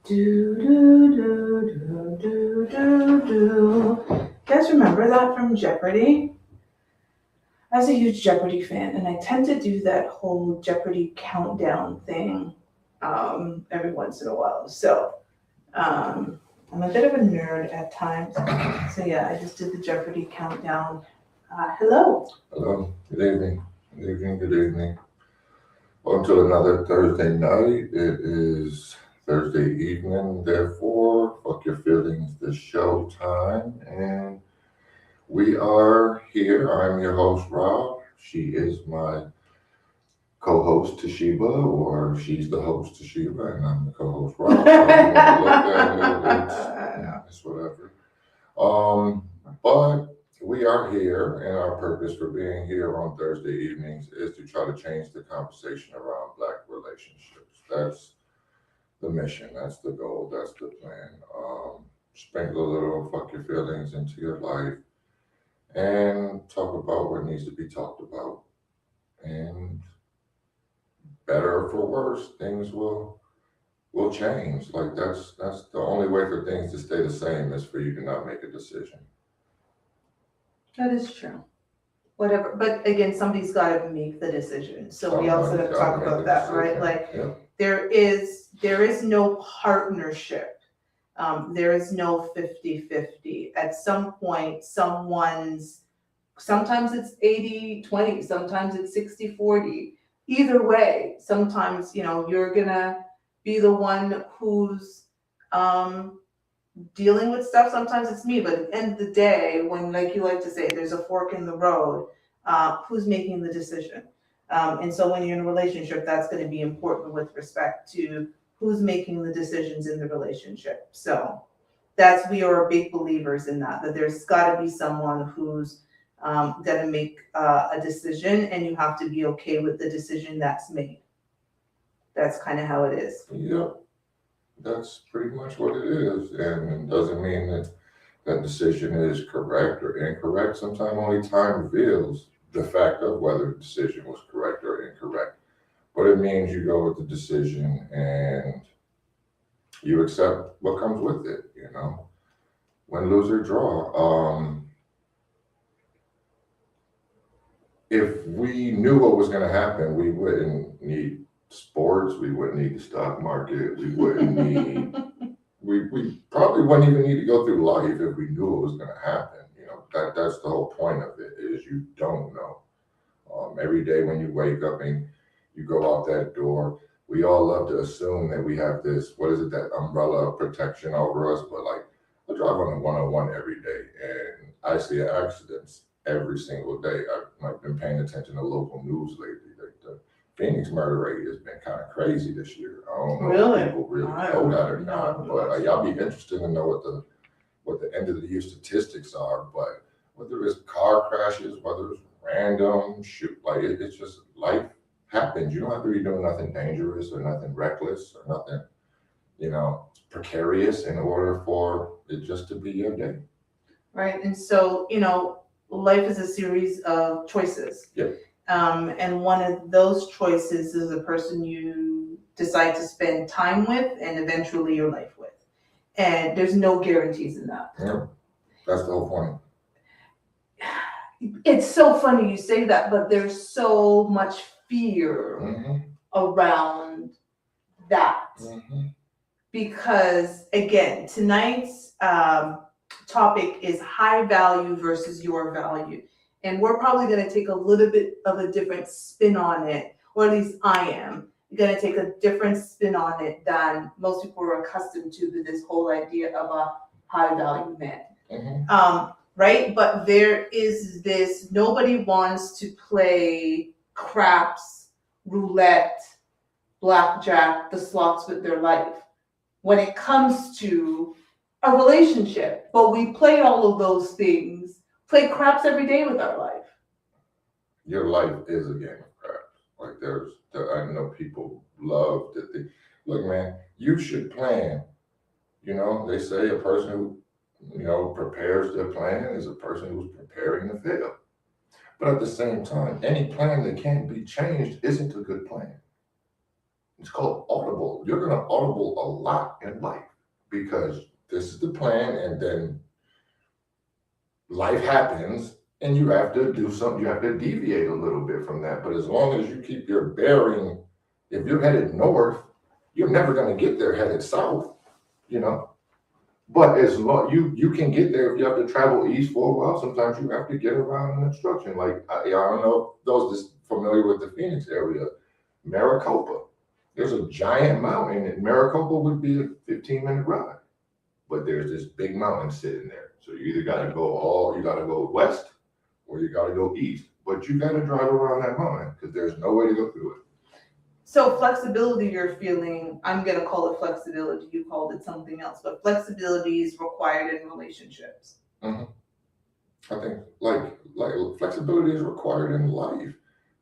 Do, do, do, do, do, do. You guys remember that from Jeopardy? I was a huge Jeopardy fan, and I tend to do that whole Jeopardy countdown thing every once in a while. So I'm a bit of a nerd at times. So yeah, I just did the Jeopardy countdown. Hello. Hello, good evening, good evening, good evening. Welcome to another Thursday night. It is Thursday evening, therefore, fuck your feelings, the show time. And we are here. I'm your host, Rob. She is my co host, Toshiba, or she's the host, Toshiba, and I'm the co host, Rob. So if you want to look at it, it's whatever. But we are here, and our purpose for being here on Thursday evenings is to try to change the conversation around Black relationships. That's the mission, that's the goal, that's the plan. Sprinkle a little fuck your feelings into your life and talk about what needs to be talked about. And better or for worse, things will change. Like that's the only way for things to stay the same is for you to not make a decision. That is true. Whatever, but again, somebody's got to make the decision. So we also Somebody's have to gotta talk make about a that, right? decision. Like Yep. there is no partnership. There is no 50-50. At some point, sometimes it's 80-20, sometimes it's 60-40. Either way, sometimes, you're gonna be the one who's um, dealing with stuff. Sometimes it's me, but at the end of the day, when, like you like to say, there's a fork in the road, who's making the decision? And so when you're in a relationship, that's going to be important with respect to who's making the decisions in the relationship. So we are big believers in that there's got to be someone who's going to make a decision, and you have to be okay with the decision that's made. That's kind of how it is. Yep. That's pretty much what it is. And it doesn't mean that that decision is correct or incorrect. Sometimes only time reveals the fact of whether the decision was correct or incorrect. But it means you go with the decision and you accept what comes with it, win, lose, or draw. If we knew what was going to happen, we wouldn't need sports, we wouldn't need the stock market, we wouldn't need we probably wouldn't even need to go through life if we knew it was going to happen. That's the whole point of it is you don't know. Every day when you wake up and you go out that door, we all love to assume that we have this, what is it, that umbrella of protection over us. But like, I drive on the 101 every day and I see accidents every single day. I've been paying attention to local news lately. Like the Phoenix murder rate has been kind of crazy this year. I don't know Really? if people really I know don't that or know. not, but y'all be interested to know what the end of the year statistics are. But whether it's car crashes, whether it's random shoot, like it's just life happens. You don't have to be doing nothing dangerous or nothing reckless or nothing, precarious in order for it just to be your day. Right. And so, life is a series of choices. Yep. And one of those choices is the person you decide to spend time with and eventually your life with. And there's no guarantees in that. Yeah. That's the whole point. It's so funny you say that, but there's so much fear around that. Because, again, tonight's topic is high value versus your value. And we're probably going to take a little bit of a different spin on it, or at least I am going to take a different spin on it than most people are accustomed to with this whole idea of a high value man. Right? But there is this, nobody wants to play craps, roulette, blackjack, the slots with their life when it comes to a relationship. But we play all of those things, play craps every day with our life. Your life is a game of craps. Like I know people love that look, man, you should plan. They say a person who prepares their plan is a person who's preparing to fail. But at the same time, any plan that can't be changed isn't a good plan. It's called audible. You're going to audible a lot in life because this is the plan, and then life happens and you have to do something. You have to deviate a little bit from that. But as long as you keep your bearing, if you're headed north, you're never going to get there headed south, you know. But as long you can get there if you have to travel east for a while. Sometimes you have to get around an obstruction. Like I don't know if those that's familiar with the Phoenix area, Maricopa. There's a giant mountain, and Maricopa would be a 15-minute ride. But there's this big mountain sitting there. So you either got to you got to go west or you got to go east. But you got to drive around that mountain because there's no way to go through it. So flexibility you're feeling, I'm going to call it flexibility, you called it something else, but flexibility is required in relationships. Mm-hmm. I think like flexibility is required in life,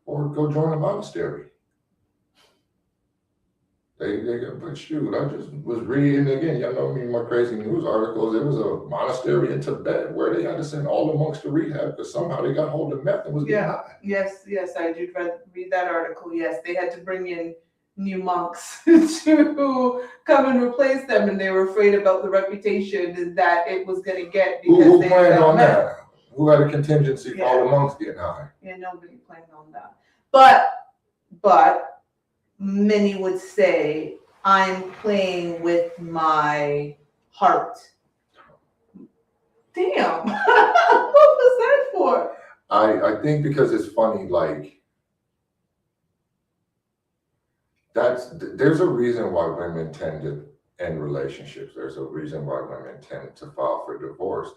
or go join a monastery. But shoot, I just was reading again. Y'all know me, my crazy news articles. There was a monastery in Tibet where they had to send all the monks to rehab because somehow they got hold of meth and was getting high. Yes, I did read that article. Yes, they had to bring in new monks to come and replace them, and they were afraid about the reputation that it was going to get because who they planned on meth. that? Who had a contingency for all the monks getting high? Yeah, nobody planned on that. But many would say, I'm playing with my heart. Damn. What was that for? I think because it's funny, like there's a reason why women tend to end relationships. There's a reason why women tend to file for divorce.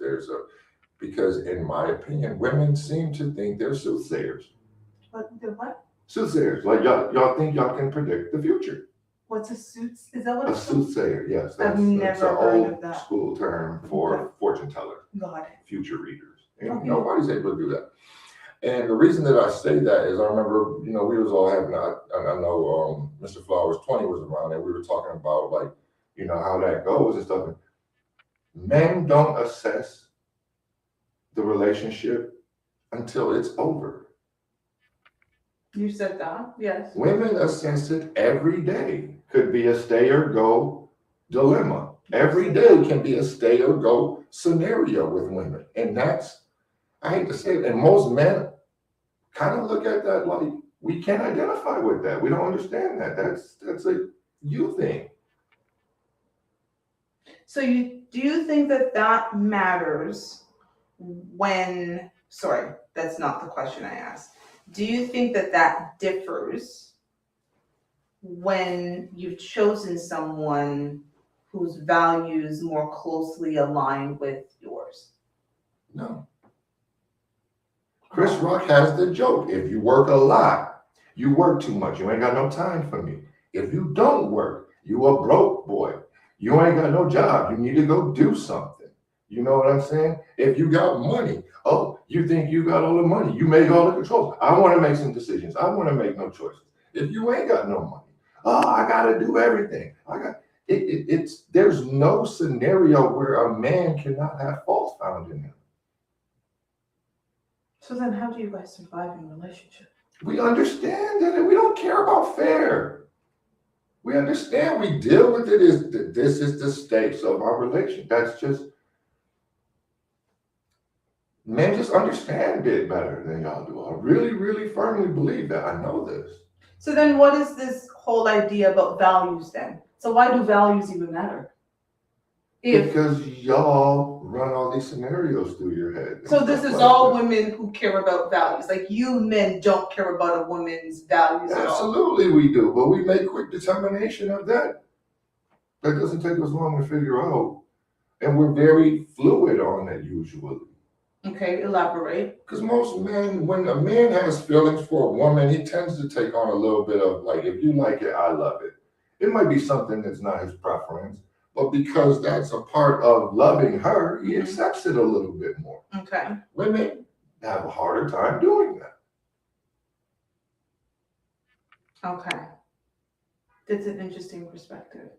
Because in my opinion, women seem to think they're soothsayers. What? Soothsayers, like y'all think y'all can predict the future. What's a sooth? Is that what A it's called? soothsayer? Yes, I've never heard of old that. school term for fortune teller, God. future readers, and Okay. nobody's able to do that. And the reason that I say that is I remember, we was all having. I know Mr. Flowers 20 was around, and we were talking about like, how that goes and stuff. Men don't assess the relationship until it's over. You said that, yes. Women assess it every day. Could be a stay or go dilemma. Every day can be a stay or go scenario with women. And that's, I hate to say it, and most men kind of look at that like, we can't identify with that. We don't understand that. That's a you thing. So do you think that matters when, sorry, that's not the question I asked. Do you think that differs when you've chosen someone whose values more closely align with yours? No. Chris Rock has the joke. If you work a lot, you work too much. You ain't got no time for me. If you don't work, you a broke boy. You ain't got no job. You need to go do something. You know what I'm saying? If you got money, you think you got all the money. You make all the controls. I want to make some decisions. I want to make no choices. If you ain't got no money, I got to do everything. There's no scenario where a man cannot have faults found in him. So then how do you guys survive in a relationship? We understand that we don't care about fair. We understand, we deal with it. This is the stakes of our relation. That's just, men just understand it better than y'all do. I really, really firmly believe that. I know this. So then what is this whole idea about values then? So why do values even matter? Because y'all run all these scenarios through your head. So this is all women who care about values. Like you men don't care about a woman's values at all. Absolutely we do, but we make quick determination of that. That doesn't take us long to figure out. And we're very fluid on it usually. Okay, elaborate. Because most men, when a man has feelings for a woman, he tends to take on a little bit of like, if you like it, I love it. It might be something that's not his preference, but because that's a part of loving her, he accepts it a little bit more. Okay. Women have a harder time doing that. Okay. That's an interesting perspective.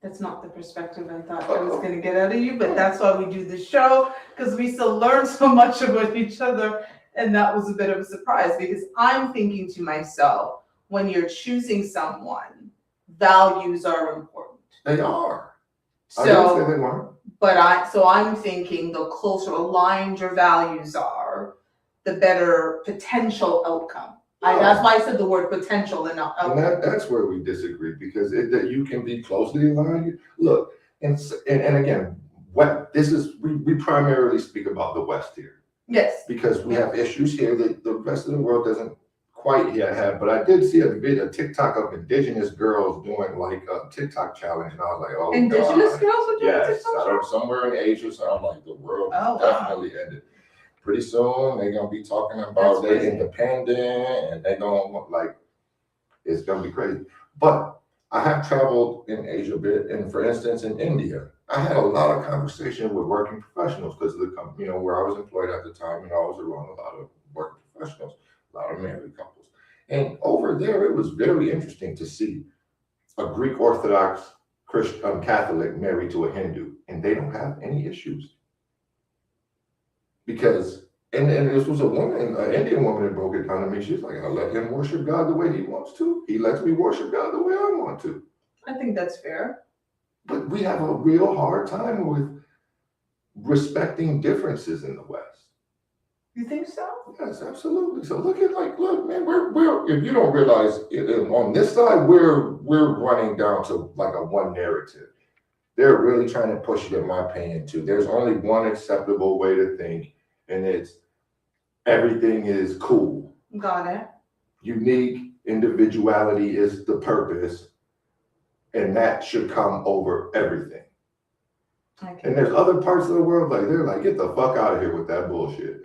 That's not the perspective I thought I was going to get out of you, but that's why we do this show, because we still learn so much about each other. And that was a bit of a surprise because I'm thinking to myself, when you're choosing someone, values are important. They are. I didn't say So, they weren't. I'm thinking the closer aligned your values are, the better potential outcome. That's why I said the word potential and not And outcome. that's where we disagree, because that you can be closely aligned. Look, and again, we primarily speak about the West here, Yes. because we have issues here that the rest of the world doesn't quite yet have. But I did see a TikTok of indigenous girls doing like a TikTok challenge, and I was like, oh, Indigenous God. girls are doing Yes, TikTok challenge? somewhere in Asia. So I'm like, the world Oh, is wow. definitely ended. Pretty soon they're gonna be talking about That's they're crazy. independent, and they're gonna like, it's gonna be crazy. But I have traveled in Asia a bit, and for instance, in India, I had a lot of conversation with working professionals because of the company, where I was employed at the time, I was around a lot of working professionals, a lot of married couples. And over there, it was very interesting to see a Greek Orthodox Christian Catholic married to a Hindu, and they don't have any issues. Because, and this was a woman, an Indian woman that broke it down to me. She's like, I let him worship God the way he wants to. He lets me worship God the way I want to. I think that's fair. But we have a real hard time with respecting differences in the West. You think so? Yes, absolutely. So look, man, we're if you don't realize on this side, we're running down to like a one narrative. They're really trying to push it, in my opinion, too. There's only one acceptable way to think, and it's everything is cool. Got it. Unique individuality is the purpose, and that should come over everything. Okay. And there's other parts of the world, like they're like, get the fuck out of here with that bullshit.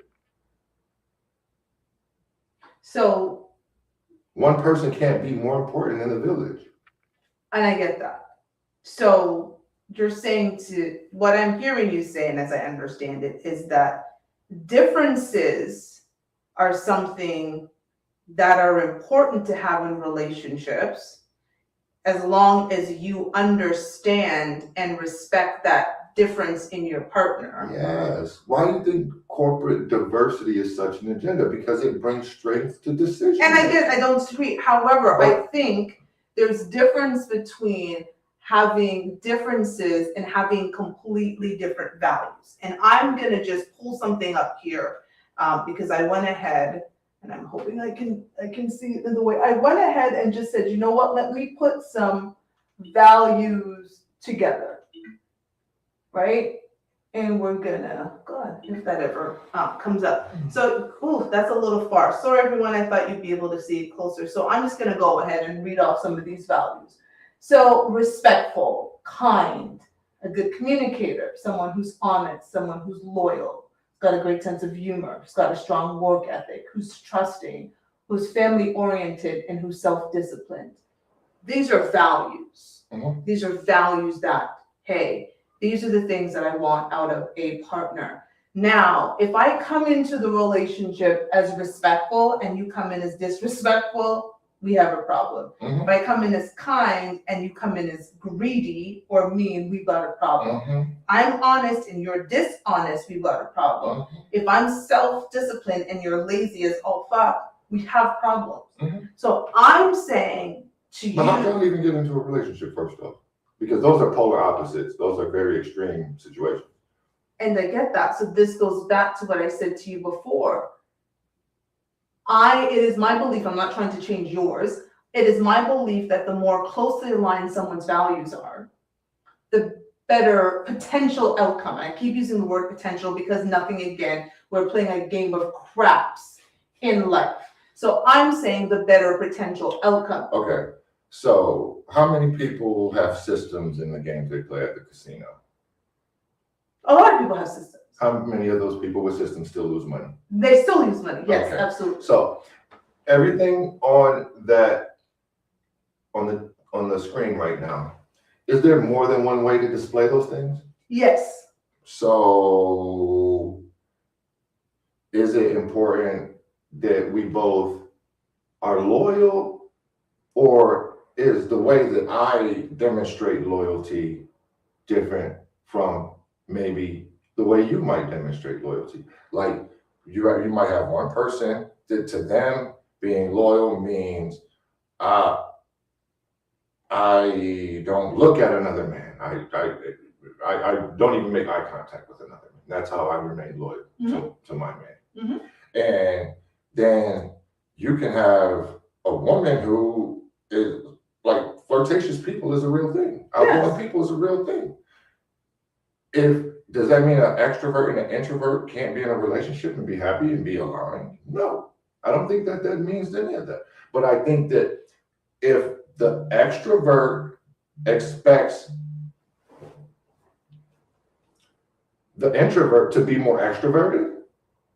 So one person can't be more important than the village. And I get that. So you're saying what I'm hearing you say, and as I understand it, is that differences are something that are important to have in relationships, as long as you understand and respect that difference in your partner. Yes. Why do you think corporate diversity is such an agenda? Because it brings strength to decisions. And I don't disagree. However, I think there's difference between having differences and having completely different values. And I'm gonna just pull something up here because I went ahead, and I'm hoping I can see it in the way. I went ahead and just said, you know what? Let me put some values together, right? And we're gonna, God, if that ever comes up. So, that's a little far. Sorry, everyone, I thought you'd be able to see it closer. So I'm just gonna go ahead and read off some of these values. So respectful, kind, a good communicator, someone who's honest, someone who's loyal, got a great sense of humor, who's got a strong work ethic, who's trusting, who's family oriented, and who's self-disciplined. These are values. Mm-hmm. These are values that, hey, these are the things that I want out of a partner. Now, if I come into the relationship as respectful and you come in as disrespectful, we have a problem. Mm-hmm. If I come in as kind and you come in as greedy or mean, we've got a problem. Mm-hmm. I'm honest and you're dishonest, we've got a problem. Mm-hmm. If I'm self-disciplined and you're lazy as all fuck, we have problems. Mm-hmm. So I'm saying to you. But how can we even get into a relationship first, though? Because those are polar opposites. Those are very extreme situations. And I get that. So this goes back to what I said to you before. It is my belief, I'm not trying to change yours. It is my belief that the more closely aligned someone's values are, the better potential outcome. I keep using the word potential because we're playing a game of craps in life. So I'm saying the better potential outcome. Okay. So how many people have systems in the games they play at the casino? A lot of people have systems. How many of those people with systems still lose money? They still use money. Yes, Okay. Absolutely. So everything on the screen right now, is there more than one way to display those things? Yes. So is it important that we both are loyal, or is the way that I demonstrate loyalty different from maybe the way you might demonstrate loyalty? Like you might have one person that to them being loyal means I I don't look at another man. I don't even make eye contact with another man. That's how I remain loyal to my man. And then you can have a woman who is like flirtatious people is a real thing. Outgoing people is a real thing. Does that mean an extrovert and an introvert can't be in a relationship and be happy and be aligned? No, I don't think that means any of that. But I think that if the extrovert expects the introvert to be more extroverted,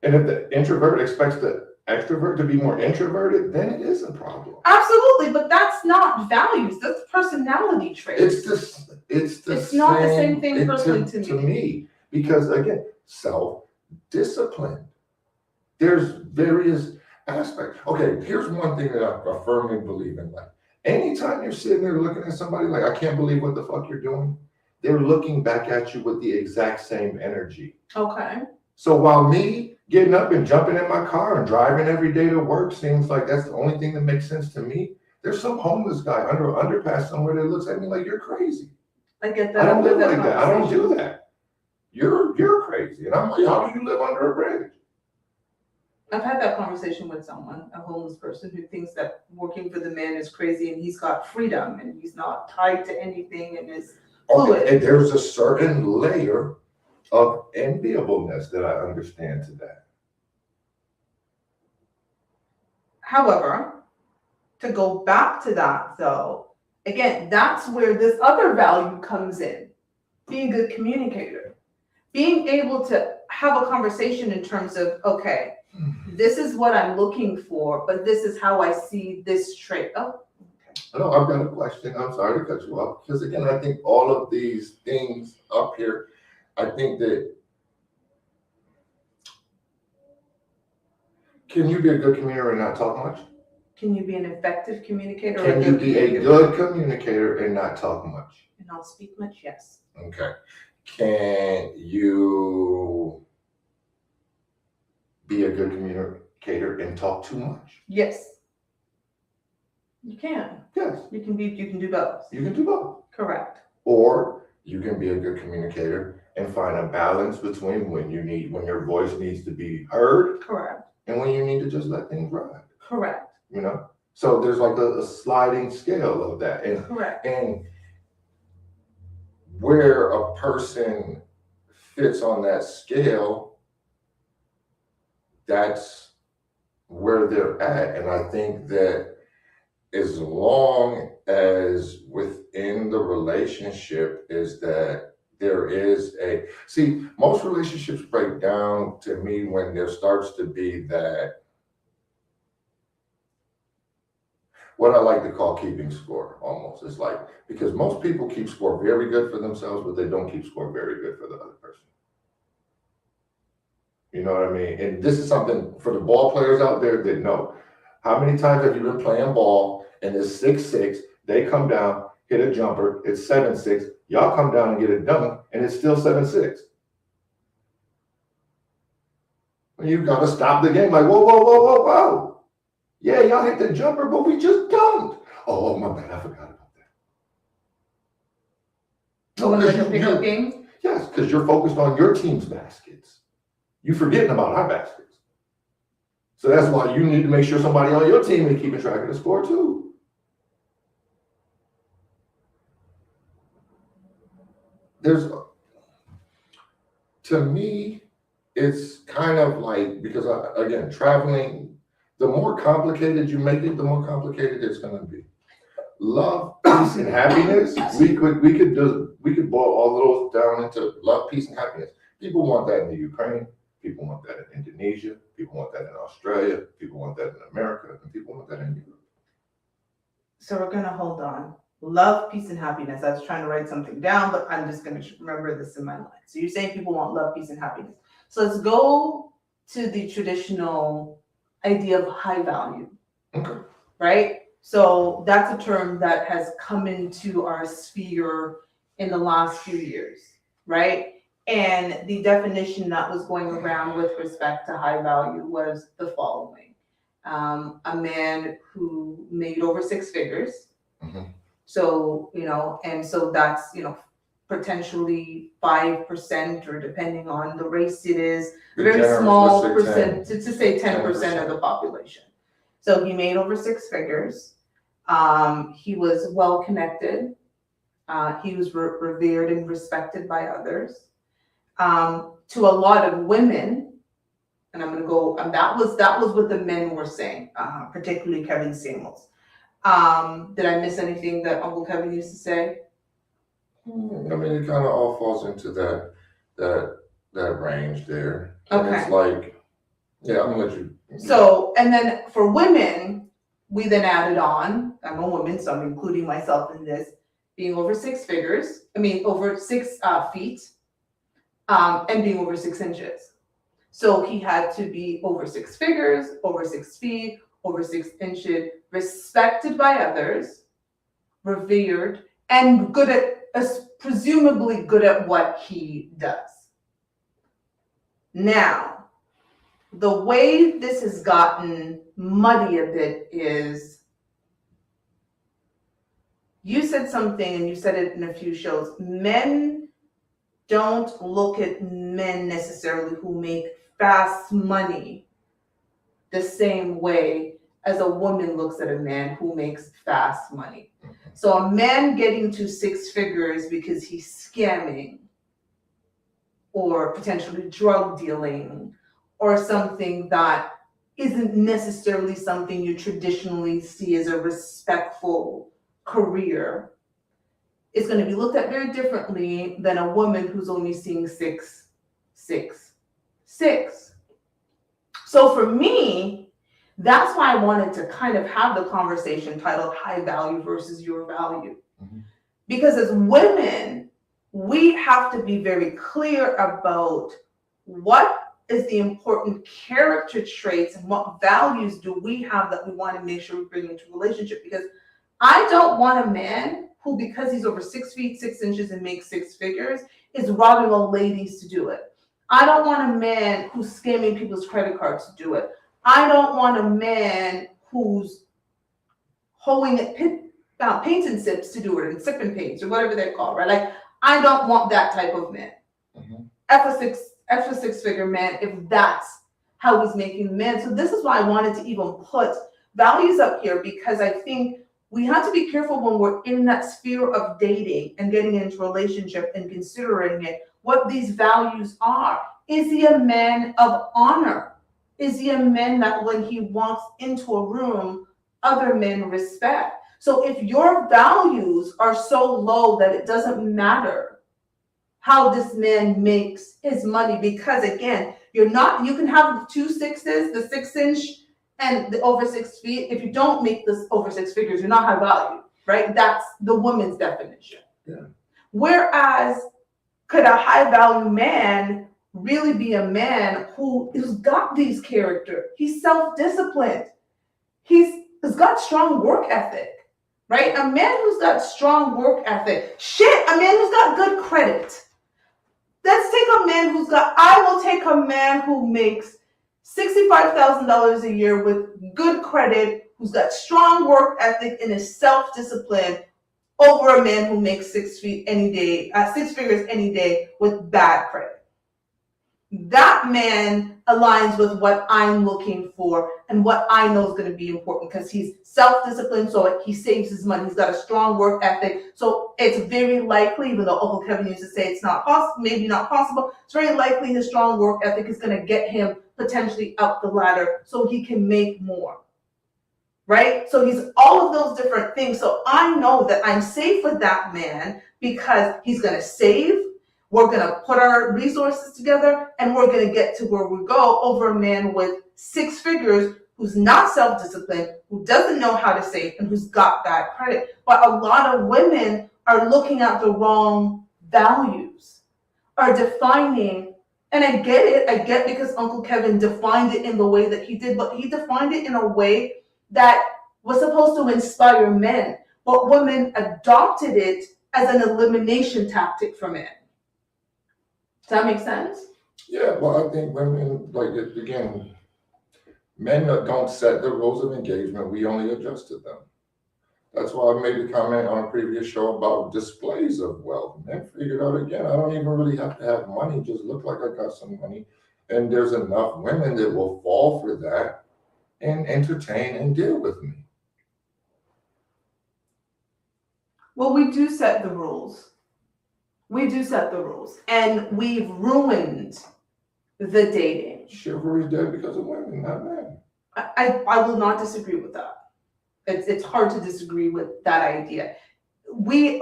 and if the introvert expects the extrovert to be more introverted, then it is a problem. Absolutely, but that's not values. That's personality traits. It's not the same thing personally to me. Because again, self-discipline. There's various aspects. Okay, here's one thing that I firmly believe in. Like, anytime you're sitting there looking at somebody like, I can't believe what the fuck you're doing, they're looking back at you with the exact same energy. Okay. So while me getting up and jumping in my car and driving every day to work seems like that's the only thing that makes sense to me, there's some homeless guy under an underpass somewhere that looks at me like, you're crazy. I get that. I don't live like that. I don't do that. You're crazy. And I'm like, how do you live under a bridge? I've had that conversation with someone, a homeless person who thinks that working for the man is crazy and he's got freedom and he's not tied to anything and is fluid. Okay, and there's a certain layer of enviableness that I understand to that. However, to go back to that though, again, that's where this other value comes in. Being a good communicator. Being able to have a conversation in terms of, okay, this is what I'm looking for, but this is how I see this trait. Oh, okay. No, I've got a question. I'm sorry to cut you off. Because again, I think all of these things up here, I think that can you be a good communicator and not talk much? Can you be an effective communicator? Can you be a good communicator and not talk much? And not speak much? Yes. Okay. Can you be a good communicator and talk too much? Yes. You can. Yes. You can do both. You can do both. Correct. Or you can be a good communicator and find a balance between when your voice needs to be heard. Correct. And when you need to just let things ride. Correct. You know? So there's like a sliding scale of that. And correct. And where a person fits on that scale, that's where they're at. And I think that as long as within the relationship is that there is most relationships break down to me when there starts to be that, what I like to call keeping score almost. It's like, because most people keep score very good for themselves, but they don't keep score very good for the other person. You know what I mean? And this is something for the ball players out there that know. How many times have you been playing ball and it's 6-6, they come down, hit a jumper, it's 7-6, y'all come down and get a dunk, and it's still 7-6. You gotta stop the game like, whoa, whoa, whoa, whoa, whoa. Yeah, y'all hit the jumper, but we just dunked. Oh, my bad, I forgot about that. No, like a pickup game? Yes, because you're focused on your team's baskets. You're forgetting about our baskets. So that's why you need to make sure somebody on your team is keeping track of the score too. To me, it's kind of like, because again, traveling, the more complicated you make it, the more complicated it's going to be. Love, peace, and happiness. We could boil all of those down into love, peace, and happiness. People want that in the Ukraine. People want that in Indonesia. People want that in Australia. People want that in America, and people want that in Europe. So we're gonna hold on. Love, peace, and happiness. I was trying to write something down, but I'm just gonna remember this in my mind. So you're saying people want love, peace, and happiness. So let's go to the traditional idea of high value. Okay. Right? So that's a term that has come into our sphere in the last few years, right? And the definition that was going around with respect to high value was the following. A man who made over 6 figures, So, and so that's, potentially 5%, or depending on the race it is, Be very generous, small let's say 10. percent, to say 10% of the population. So he made over six figures. He was well connected. He was revered and respected by others. To a lot of women, and I'm gonna go, and that was what the men were saying, particularly Kevin Samuels. Did I miss anything that Uncle Kevin used to say? I mean, it kind of all falls into that range there. And Okay. it's like, yeah, I'm gonna let you. So, and then for women, we then added on, I'm a woman, so I'm including myself in this, being over six figures, over 6 feet, and being over 6 inches. So he had to be over 6 figures, over 6 feet, over 6 inches, respected by others, revered, and good at, presumably good at what he does. Now, the way this has gotten muddy a bit is, you said something, and you said it in a few shows, men don't look at men necessarily who make fast money the same way as a woman looks at a man who makes fast money. So a man getting to 6 figures because he's scamming or potentially drug dealing or something that isn't necessarily something you traditionally see as a respectful career is going to be looked at very differently than a woman who's only seeing 6, 6, 6. So for me, that's why I wanted to kind of have the conversation titled High Value versus Your Value. Mhm. Because as women, we have to be very clear about what is the important character traits and what values do we have that we want to make sure we bring into a relationship. Because I don't want a man who, because he's over 6 feet, 6 inches and makes 6 figures, is robbing old ladies to do it. I don't want a man who's scamming people's credit cards to do it. I don't want a man who's hoeing at paints and sips to do it, and sipping paints or whatever they're called, right? Like, I don't want that type of man. Mhm. F a 6-figure man, if that's how he's making the man. So this is why I wanted to even put values up here, because I think we have to be careful when we're in that sphere of dating and getting into a relationship and considering it, what these values are. Is he a man of honor? Is he a man that when he walks into a room, other men respect? So if your values are so low that it doesn't matter how this man makes his money, because again, you can have 2 6s, the 6 inch and the over 6 feet. If you don't make this over 6 figures, you're not high value, right? That's the woman's definition. Yeah. Whereas, could a high value man really be a man who's got these character? He's self-disciplined. He's got strong work ethic, right? A man who's got strong work ethic. A man who's got good credit. Let's take a man I will take a man who makes $65,000 a year with good credit, who's got strong work ethic and is self-disciplined, over a man who makes 6 figures any day with bad credit. That man aligns with what I'm looking for and what I know is going to be important, because he's self-disciplined, so he saves his money. He's got a strong work ethic. So it's very likely, even though Uncle Kevin used to say it's not possible, maybe not possible, it's very likely his strong work ethic is going to get him potentially up the ladder so he can make more. Right? So he's all of those different things. So I know that I'm safe with that man because he's going to save. We're going to put our resources together and we're going to get to where we go, over a man with 6 figures who's not self-disciplined, who doesn't know how to save, and who's got bad credit. But a lot of women are looking at the wrong values, are defining, and I get because Uncle Kevin defined it in the way that he did, but he defined it in a way that was supposed to inspire men, but women adopted it as an elimination tactic for men. Does that make sense? Yeah, well, I think women, men don't set the rules of engagement. We only adjust to them. That's why I made a comment on a previous show about displays of wealth. Men figured out again, I don't even really have to have money, just look like I got some money. And there's enough women that will fall for that and entertain and deal with me. Well, we do set the rules. We do set the rules. And we've ruined the dating. Chivalry's dead because of women, not men. I will not disagree with that. It's hard to disagree with that idea. We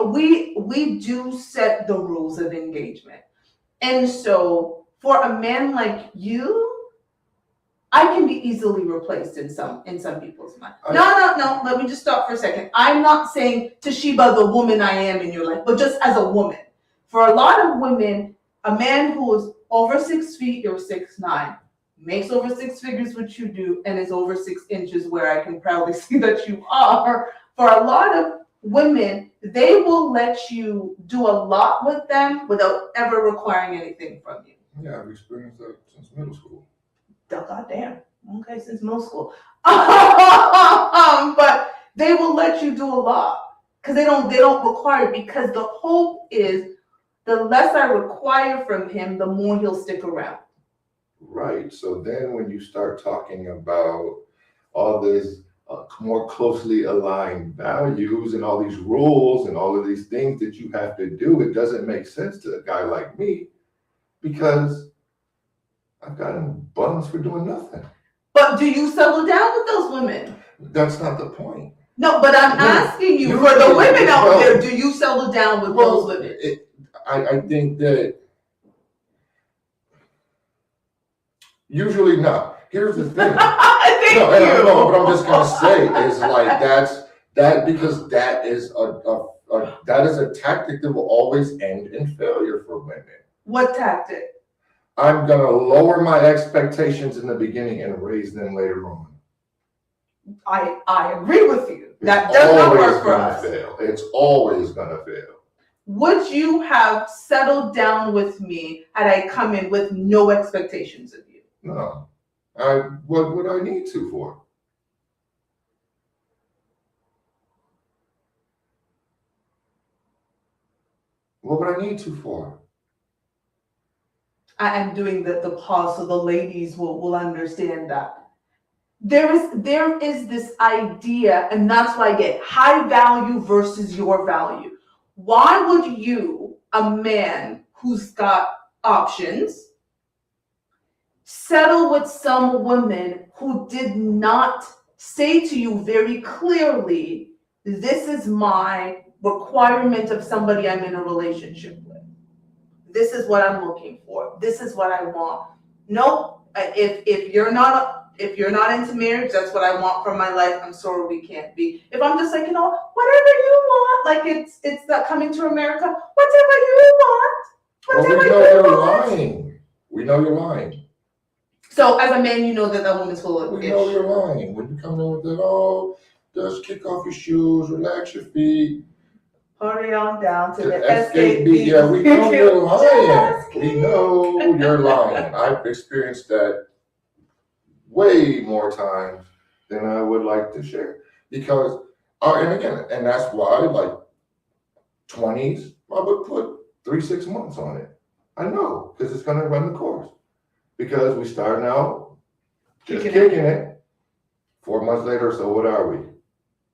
do set the rules of engagement. And so for a man like you, I can be easily replaced in some people's mind. No. Let me just stop for a second. I'm not saying Toshiba, the woman I am in your life, but just as a woman. For a lot of women, a man who is over 6 feet, you're 6'9", makes over 6 figures, which you do, and is over 6 inches, where I can proudly see that you are. For a lot of women, they will let you do a lot with them without ever requiring anything from you. Yeah, I've experienced that since middle school. God damn. Okay, since middle school. But they will let you do a lot because they don't require it, because the hope is the less I require from him, the more he'll stick around. Right. So then when you start talking about all this more closely aligned values and all these rules and all of these things that you have to do, it doesn't make sense to a guy like me, because I've gotten buns for doing nothing. But do you settle down with those women? That's not the point. No, but I'm asking you, for the women out there, do you settle down with those women? I think that usually not. Here's the thing. Thank you. No, what I'm just gonna say is like because that is a tactic that will always end in failure for women. What tactic? I'm gonna lower my expectations in the beginning and raise them later on. I agree with you. That does not work for us. It's always gonna fail. Would you have settled down with me had I come in with no expectations of you? No. What would I need to for? What would I need to for? I am doing the pause so the ladies will understand that. There is this idea, and that's why I get high value versus your value. Why would you, a man who's got options, settle with some woman who did not say to you very clearly, this is my requirement of somebody I'm in a relationship with. This is what I'm looking for. This is what I want. Nope. If you're not into marriage, that's what I want from my life. I'm sorry we can't be. If I'm just like, whatever you want, like it's that Coming to America, whatever you want. Whatever we know you're lying. We know you're lying. So as a man, you know that woman's full of We know you're lying. When you come in with that, just kick off your shoes, relax your feet. Hurry on down to the SKB. Yeah, we know you're lying. We know you're lying. I've experienced that way more times than I would like to share. Because, and that's why, like, 20s, I would put 3-6 months on it. I know, because it's going to run the course. Because we starting out just kicking it. 4 months later, so what are we?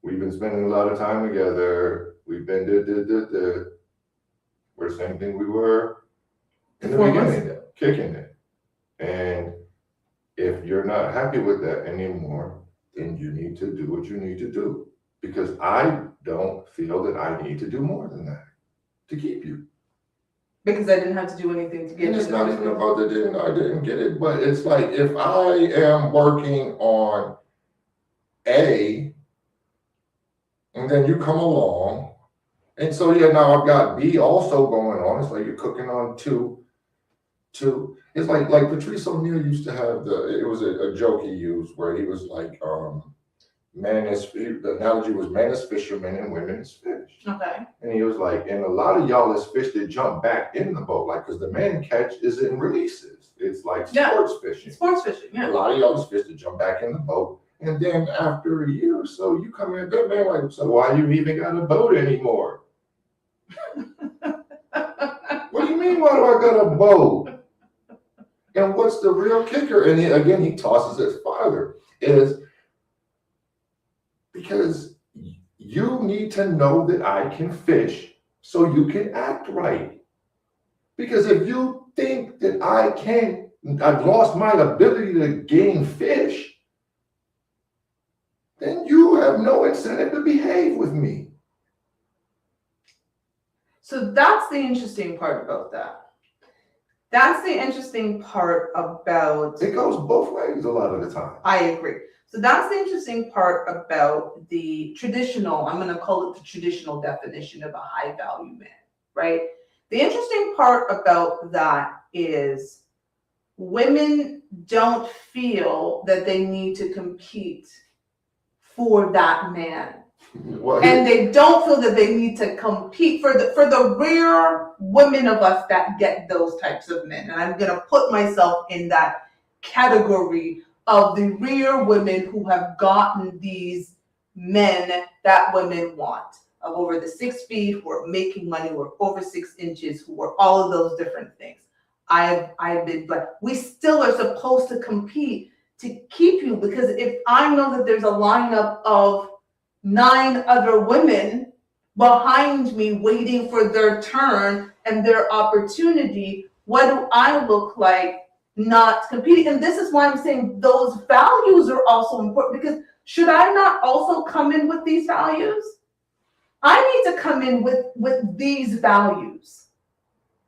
We've been spending a lot of time together. We've been we're the same thing we were in the beginning, kicking it. And if you're not happy with that anymore, then you need to do what you need to do. Because I don't feel that I need to do more than that to keep you. Because I didn't have to do anything to get and you. It's not even about I didn't get it, but it's like if I am working on A, and then you come along, and so now I've got B also going on. It's like you're cooking on two. It's like Patrice O'Neal used to have it was a joke he used where he was like, the analogy was man is fisherman and women is fish. Okay. And he was like, and a lot of y'all is fish that jump back in the boat, like, because the man catch is in releases. It's like sports fishing. Sports fishing, yeah. A lot of y'all is fish that jump back in the boat And then after a year or so, you come in, that man like, so why you even got a boat anymore? What do you mean, why do I got a boat? And what's the real kicker? And he tosses it farther, is because you need to know that I can fish so you can act right. Because if you think that I've lost my ability to gain fish, then you have no incentive to behave with me. So that's the interesting part about that. That's the interesting part about. It goes both ways a lot of the time. I agree. So that's the interesting part about the traditional, I'm going to call it the traditional definition of a high value man, right? The interesting part about that is women don't feel that they need to compete for that man. Well, And they don't feel that they need to compete for the rare women of us that get those types of men. And I'm gonna put myself in that category of the rare women who have gotten these men that women want, of over the 6 feet, who are making money, who are over 6 inches, who are all of those different things. I've been blessed. We still are supposed to compete to keep you, because if I know that there's a lineup of 9 other women behind me waiting for their turn and their opportunity, what do I look like not competing? And this is why I'm saying those values are also important, because should I not also come in with these values? I need to come in with these values.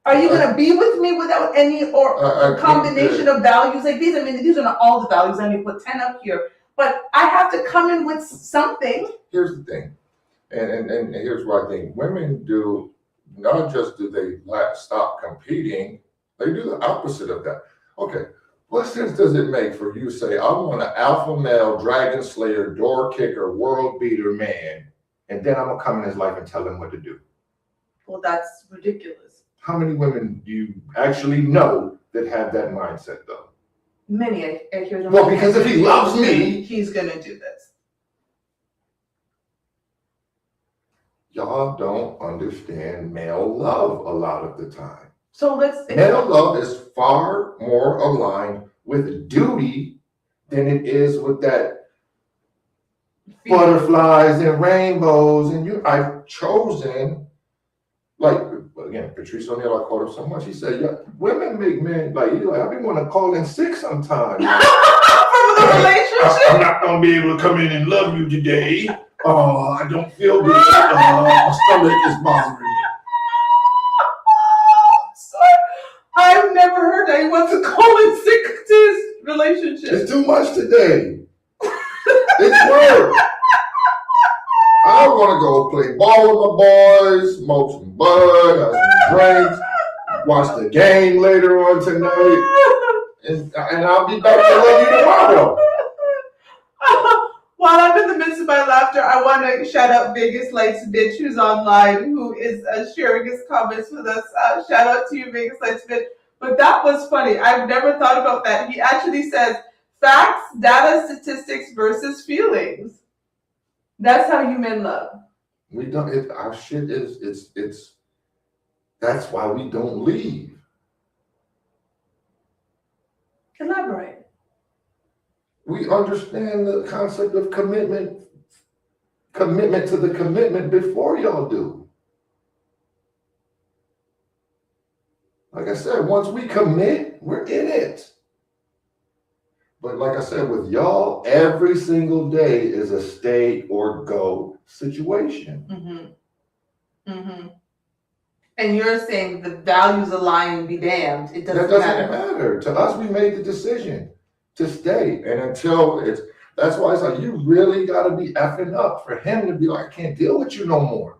Are you going to be with me without any or combination of values like these? I mean, these are not all the values. I mean, put 10 up here. But I have to come in with something. Here's the thing, and here's what I think women do. Not just do they stop competing, they do the opposite of that. Okay, what sense does it make for you to say, I want an alpha male, dragon slayer, door kicker, world beater man, and then I'm going to come in his life and tell him what to do? Well, that's ridiculous. How many women do you actually know that have that mindset, though? Many. I hear them. Well, because if he loves me, he's going to do this. Y'all don't understand male love a lot of the time. So male love is far more aligned with duty than it is with that butterflies and rainbows. And I've chosen, like, again, Patrice O'Neal, I quote him so much. He said, yeah, women make men, like, I've been want to call in sick sometimes. From the relationship? I'm not going to be able to come in and love you today. Oh, I don't feel good. My stomach is bothering me. I've never heard that he wants to call in sick to his relationship. It's too much today. It's work. I want to go play ball with my boys, smoke some bud, have some drinks, watch the game later on tonight, and I'll be back to love you tomorrow. While I'm in the midst of my laughter, I want to shout out Vegas Lights Bitch, who's online, who is sharing his comments with us. Shout out to you, Vegas Lights Bitch. But that was funny. I've never thought about that. He actually says, facts, data, statistics versus feelings. That's how you men love. We don't, our shit is, that's why we don't leave. Elaborate. We understand the concept of commitment to the commitment before y'all do. Like I said, once we commit, we're in it. But like I said, with y'all, every single day is a stay or go situation. Mm-hmm. Mm-hmm. And you're saying the values align, be damned. It doesn't matter. To us, we made the decision to stay. And until that's why it's like, you really got to be effing up for him to be like, I can't deal with you no more.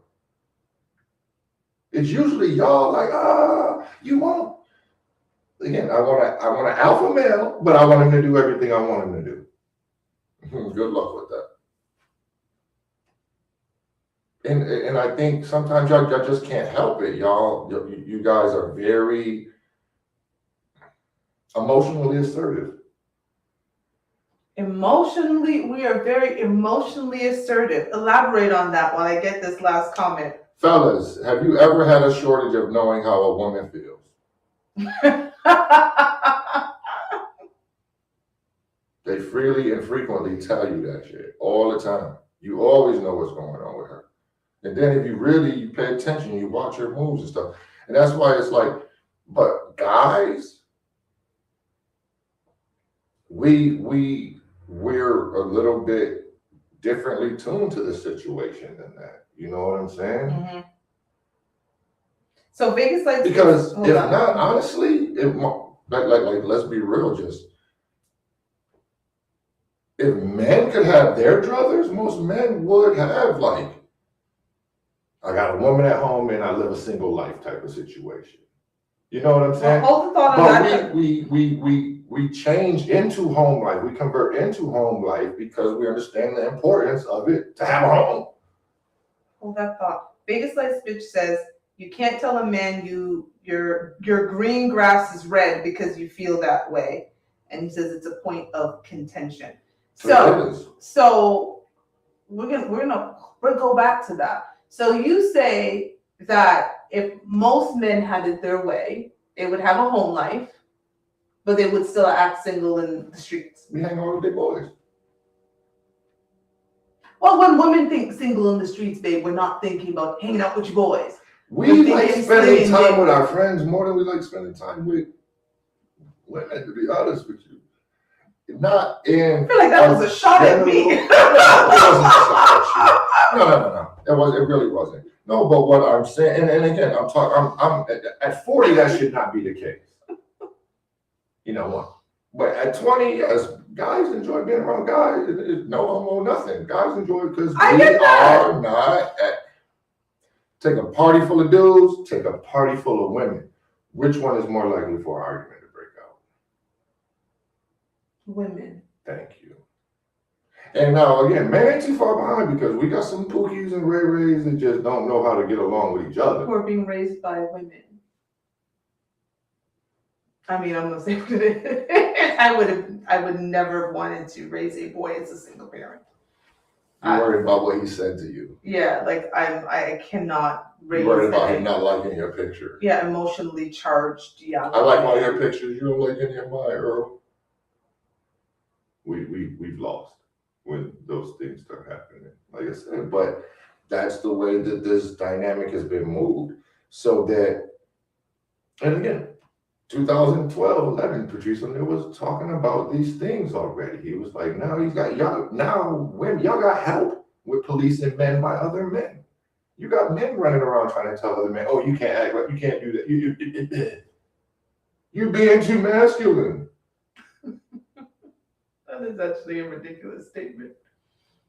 It's usually y'all like, you won't. Again, I want an alpha male, but I want him to do everything I want him to do. Good luck with that. And I think sometimes y'all just can't help it. You guys are very emotionally assertive. Emotionally, we are very emotionally assertive. Elaborate on that while I get this last comment. Fellas, have you ever had a shortage of knowing how a woman feels? They freely and frequently tell you that shit all the time. You always know what's going on with her. And then if you really pay attention, you watch her moves and stuff. And that's why it's like, but guys, we're a little bit differently tuned to the situation than that. You know what I'm saying? Mm-hmm. So Vegas Lights. Because if not, honestly, like let's be real, just if men could have their druthers, most men would have like, I got a woman at home and I live a single life type of situation. You know what I'm saying? Well, hold the thought on that. But we change into home life. We convert into home life because we understand the importance of it to have a home. Hold that thought. Vegas Lights bitch says you can't tell a man your green grass is red because you feel that way, and he says it's a point of contention. So we're gonna go back to that. So you say that if most men had it their way, they would have a home life, but they would still act single in the streets. We hang out with big boys. Well, when women think single in the streets, babe, we're not thinking about hanging out with your boys. We like spending time with our friends more than we like spending time with women, to be honest with you. Not in. I feel like that was a shot at me. It wasn't a shot at you. No. It really wasn't. No, but what I'm saying, and again, I'm at 40, that should not be the case. You know what? But at 20, yes, guys enjoy being around guys. No homo, nothing. Guys enjoy it because we are not take a party full of dudes, take a party full of women. Which one is more likely for an argument to break out? Women. Thank you. And now again, men ain't too far behind because we got some Pookies and Ray Rays that just don't know how to get along with each other. Who are being raised by women. I mean, I'm gonna say what it is. I would never have wanted to raise a boy as a single parent. You're worried about what he said to you. Yeah, like I cannot raise. You're worried about him not liking your picture. Yeah, emotionally charged. Yeah. I like all your pictures. You don't like any of mine, Earl. We've lost when those things start happening. Like I said, but that's the way that this dynamic has been moved. So that, and again, 2012, 11, Patrice O'Neal was talking about these things already. He was like, now he's got y'all, now women, y'all got help with policing men by other men. You got men running around trying to tell other men, oh, you can't act like, you can't do that. You're being too masculine. That is actually a ridiculous statement.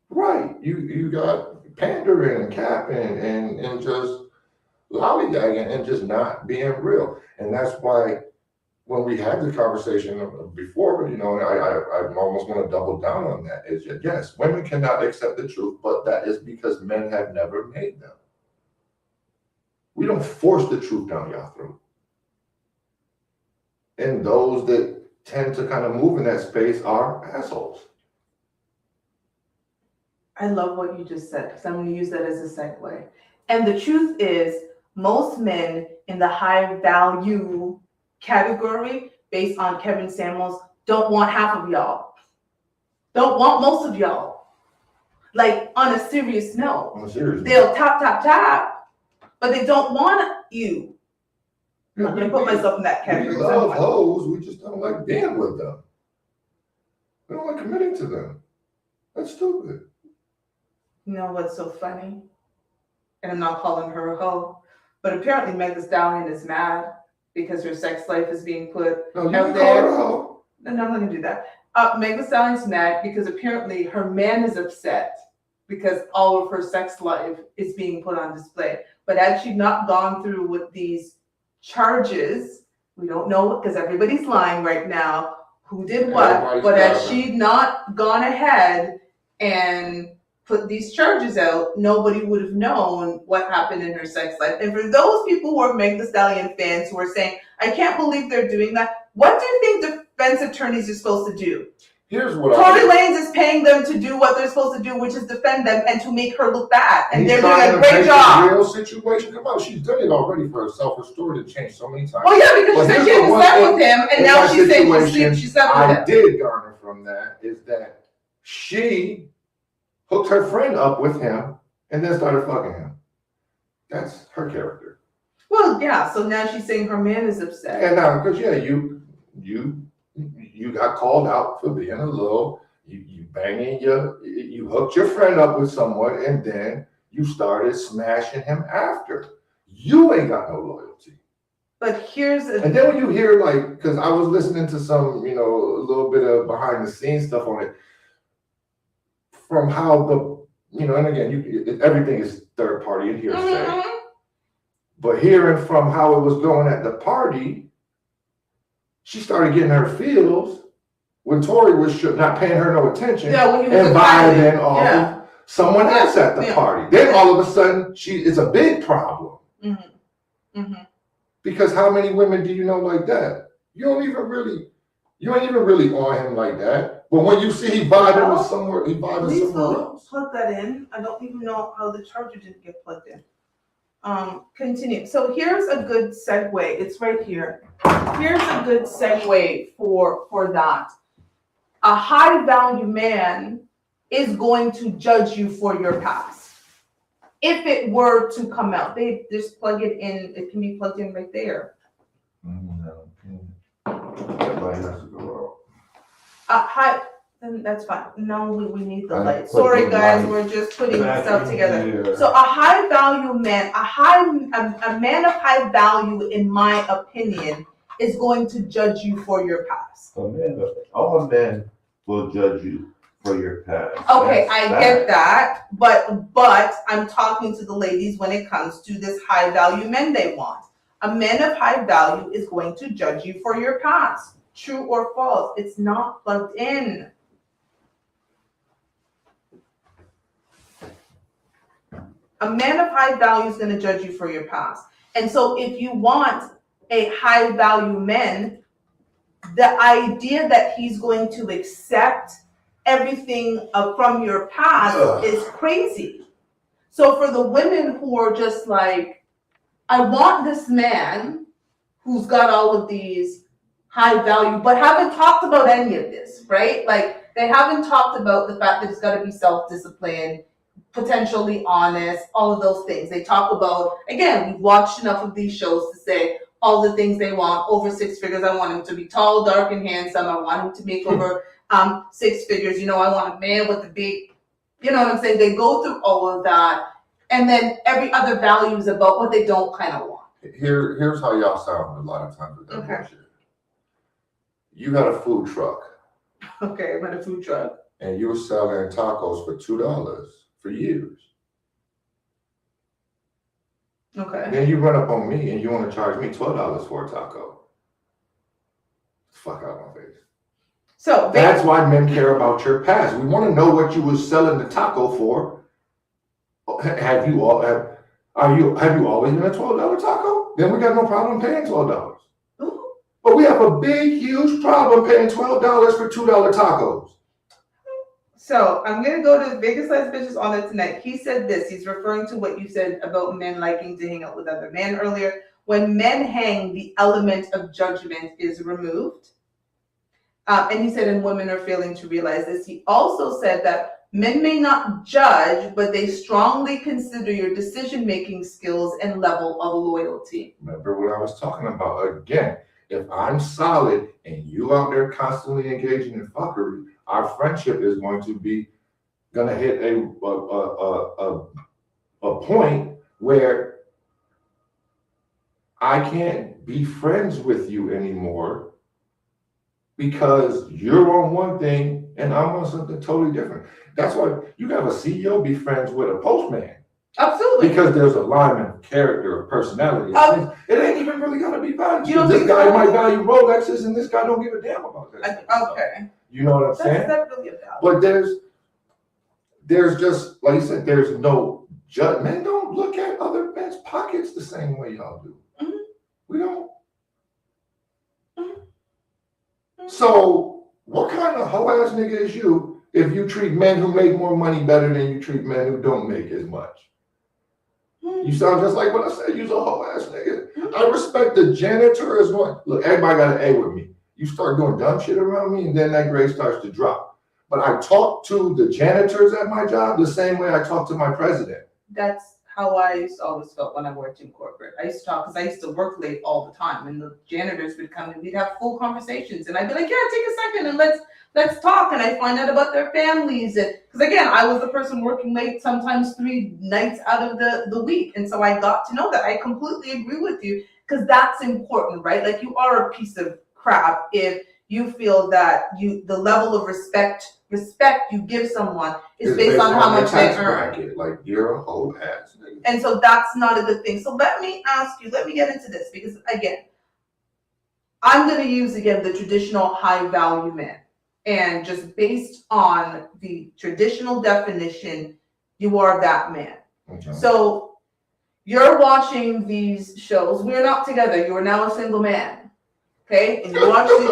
Right. You got pandering and capping and just lollygagging and just not being real. And that's why when we had the conversation before, you know, I almost want to double down on that. Is yes, women cannot accept the truth, but that is because men have never made them. We don't force the truth down y'all throat. And those that tend to kind of move in that space are assholes. I love what you just said because I'm going to use that as a segue. And the truth is, most men in the high value category, based on Kevin Samuels, don't want half of y'all. Don't want most of y'all. Like on a serious note. On a serious note. They'll tap, but they don't want you. I'm going to put myself in that category. We love hoes, we just don't like being with them. We don't like committing to them. That's stupid. You know what's so funny? And I'm not calling her a hoe, but apparently Meg Thee Stallion is mad because her sex life is being put No, you out can there. call her a hoe. No, I'm not going to do that. Meg Thee Stallion's mad because apparently her man is upset because all of her sex life is being put on display. But had she not gone through with these charges, we don't know because everybody's lying right now, who did what, but had she not gone ahead and put these charges out, nobody would have known what happened in her sex life. And for those people who are Meg Thee Stallion fans who are saying, I can't believe they're doing that, what do you think defense attorneys are supposed to do? here's what Tory Lanez is paying them to do what they're supposed to do, which is defend them and to make her look bad. And they're doing a great job. Real situation. Come on, she's done it already for herself. Her story to change so many times. Well, yeah, because she said she didn't slept with him, and now she's saying she slept with him. I did garner from that is that she hooked her friend up with him and then started fucking him. That's her character. Well, yeah. So now she's saying her man is upset. And now, because you got called out for being a little. You banging you hooked your friend up with someone, and then you started smashing him after. You ain't got no loyalty. But and then when you hear because I was listening to some, a little bit of behind the scenes stuff on it, from how and again, everything is third party and hearsay. Mm-hmm. But hearing from how it was going at the party, she started getting her feels when Tory was not paying her no attention and vibing off of someone else at the party. Then all of a sudden, it's a big problem. Mm-hmm. Mm-hmm. Because how many women do you know like that? You ain't even really on him like that. But when you see he vibing with somewhere, else. Plug that in. I don't even know how the charger didn't get plugged in. Continue. So here's a good segue. It's right here. Here's a good segue for that. A high value man is going to judge you for your past. If it were to come out, they just plug it in. It can be plugged in right there. Then that's fine. No, we need the light. Sorry guys, we're just putting stuff together. So a high value man, a man of high value, in my opinion, is going to judge you for your past. All men will judge you for your past. Okay, I get that, but I'm talking to the ladies when it comes to this high value men they want. A man of high value is going to judge you for your past. True or false? It's not plugged in. A man of high value is going to judge you for your past. And so if you want a high value man, the idea that he's going to accept everything from your past is crazy. So for the women who are just like, I want this man who's got all of these high value, but haven't talked about any of this, right? Like they haven't talked about the fact that it's got to be self-disciplined, potentially honest, all of those things. They talk about, again, we've watched enough of these shows to say all the things they want, over 6 figures. I want him to be tall, dark, and handsome. I want him to make over 6 figures. I want a man with a big, you know what I'm saying? They go through all of that. And then every other value is about what they don't kind of want. Here's how y'all sound a lot of times with that bullshit. You got a food truck. Okay, I'm at a food truck. And you were selling tacos for $2 for years. Okay. Then you run up on me and you want to charge me $12 for a taco. Fuck out of my face. So that's why men care about your past. We want to know what you were selling the taco for. Have you always been a $12 taco? Then we got no problem paying $12. Ooh. But we have a big, huge problem paying $12 for $2 tacos. So I'm going to go to the biggest size bitches on it tonight. He said this. He's referring to what you said about men liking to hang out with other men earlier. When men hang, the element of judgment is removed. And he said, and women are failing to realize this. He also said that men may not judge, but they strongly consider your decision-making skills and level of loyalty. Remember what I was talking about. Again, if I'm solid and you out there constantly engaging in fuckery, our friendship is going to hit a point where I can't be friends with you anymore because you're on one thing and I'm on something totally different. That's why you have a CEO be friends with a postman. Absolutely. Because there's alignment of character, of personality. It ain't even really gonna be valued. This guy might value Rolexes and this guy don't give a damn about that. Okay. You know what I'm saying? That's really about. But there's just, like you said, there's no judge. Men don't look at other men's pockets the same way y'all do. Mm-hmm. We don't. Mm-hmm. So what kind of hoe ass nigga is you if you treat men who make more money better than you treat men who don't make as much? You sound just like what I said. You's a hoe ass nigga. I respect the janitor as well. Look, everybody got an A with me. You start doing dumb shit around me, and then that grade starts to drop. But I talk to the janitors at my job the same way I talk to my president. That's how I used to always felt when I worked in corporate. I used to talk, because I used to work late all the time, and the janitors would come and we'd have full conversations, and I'd be like, yeah, take a second and let's talk, and I find out about their families, and because again, I was the person working late sometimes 3 nights out of the week, and so I got to know that. I completely agree with you, because that's important, right? Like, you are a piece of crap if you feel that the level of respect you give someone is It's based on how your much they tax earn. bracket. Like, you're a whole ass nigga. And so that's not a good thing. So let me get into this, because again, I'm going to use again the traditional high value man. And just based on the traditional definition, you are that man. Okay. So you're watching these shows. We're not together. You are now a single man. Okay? And you watch these.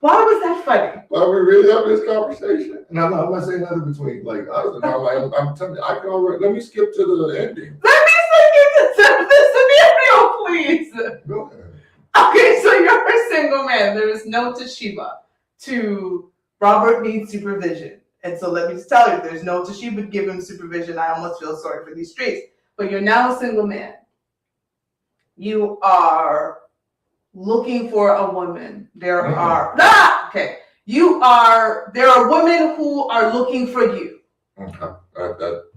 Why was that funny? Are we really having this conversation? And I'm not gonna say nothing between like us. And I'm telling you, I can already. Let me skip to the ending. Let me say the scenario, please. Go ahead. Okay, so you're a single man. There is no Toshiba to Robert needs supervision. And so let me just tell you, there's no Toshiba to give him supervision. I almost feel sorry for these streets. But you're now a single man. You are looking for a woman. There are women who are looking for you. Okay.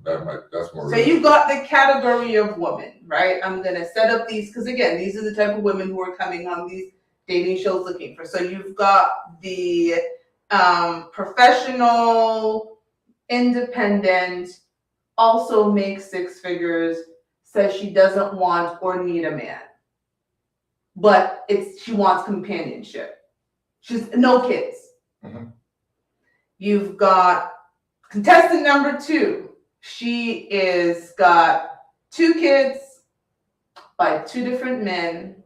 That's more. So you've got the category of woman, right? I'm gonna set up these, because again, these are the type of women who are coming on these dating shows looking for. So you've got the professional, independent, also makes 6 figures, says she doesn't want or need a man, but she wants companionship. She's no kids. Mm-hmm. You've got contestant number 2. She is got 2 kids by 2 different men.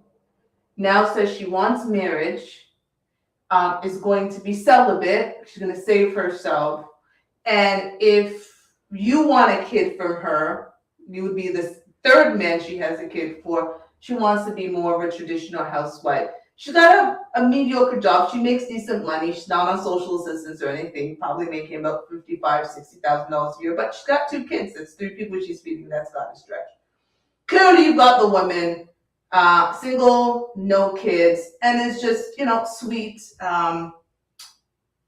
Now says she wants marriage. Is going to be celibate. She's going to save herself. And if you want a kid from her, you would be the 3rd man she has a kid for. She wants to be more of a traditional housewife. She's got a mediocre job. She makes decent money. She's not on social assistance or anything. Probably making about $55,000, $60,000 a year. But she's got 2 kids. That's 3 people she's feeding. That's not a stretch. Clearly, you've got the woman, single, no kids, and is just, sweet,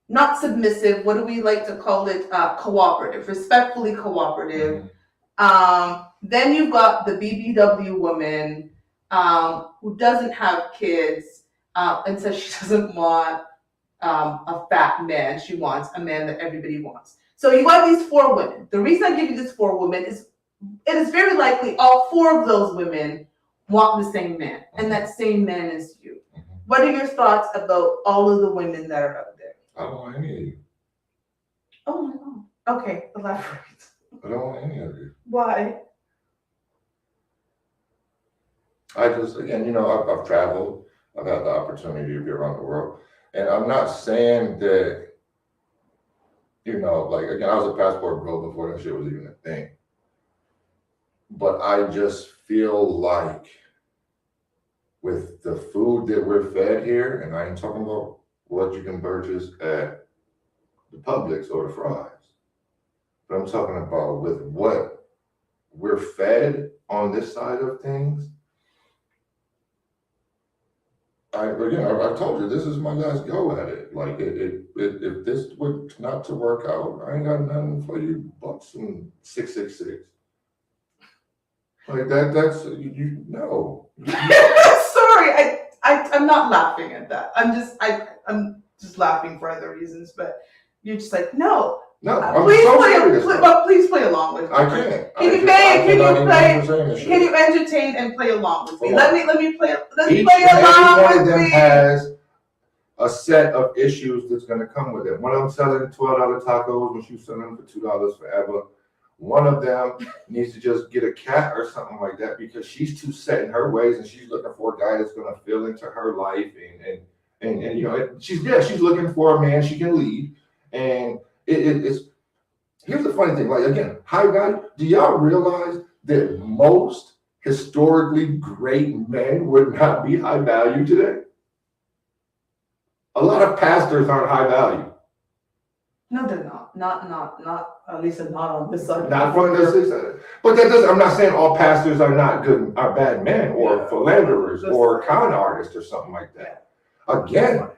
not submissive. What do we like to call it? Cooperative, respectfully cooperative. Then you've got the BBW woman, who doesn't have kids, and says she doesn't want a fat man. She wants a man that everybody wants. So you got these 4 women. The reason I give you these 4 women is it is very likely all 4 of those women want the same man, and that same man is you. What are your thoughts about all of the women that are out there? I don't want any of you. Oh my God. Okay, elaborate. I don't want any of you. Why? I just, again, I've traveled. I've had the opportunity to be around the world. And I'm not saying that, like, again, I was a passport bro before that shit was even a thing. But I just feel like with the food that we're fed here, and I ain't talking about what you can purchase at the Publix or the Fry's, but I'm talking about with what we're fed on this side of things. I told you, this is my last go at it. Like, if this were not to work out, I ain't got nothing for you but some 666. Like that's you know. Sorry, I'm not laughing at that. I'm just laughing for other reasons, but you're just like, no. No, I'm so serious. Please play along with me. I can't. Can you entertain and play along with me? Let me play along with me. Each one of them has a set of issues that's going to come with it. One of them selling $12 tacos when she's selling them for $2 forever. One of them needs to just get a cat or something like that because she's too set in her ways and she's looking for a guy that's going to fill into her life And you know, she's looking for a man she can lead. And it's, here's the funny thing, like again, high value, do y'all realize that most historically great men would not be high value today? A lot of pastors aren't high value. No, they're not. Not, at least not on this side. Not from this side. But that doesn't, I'm not saying all pastors are bad men or philanderers or con artists or something like that. Again,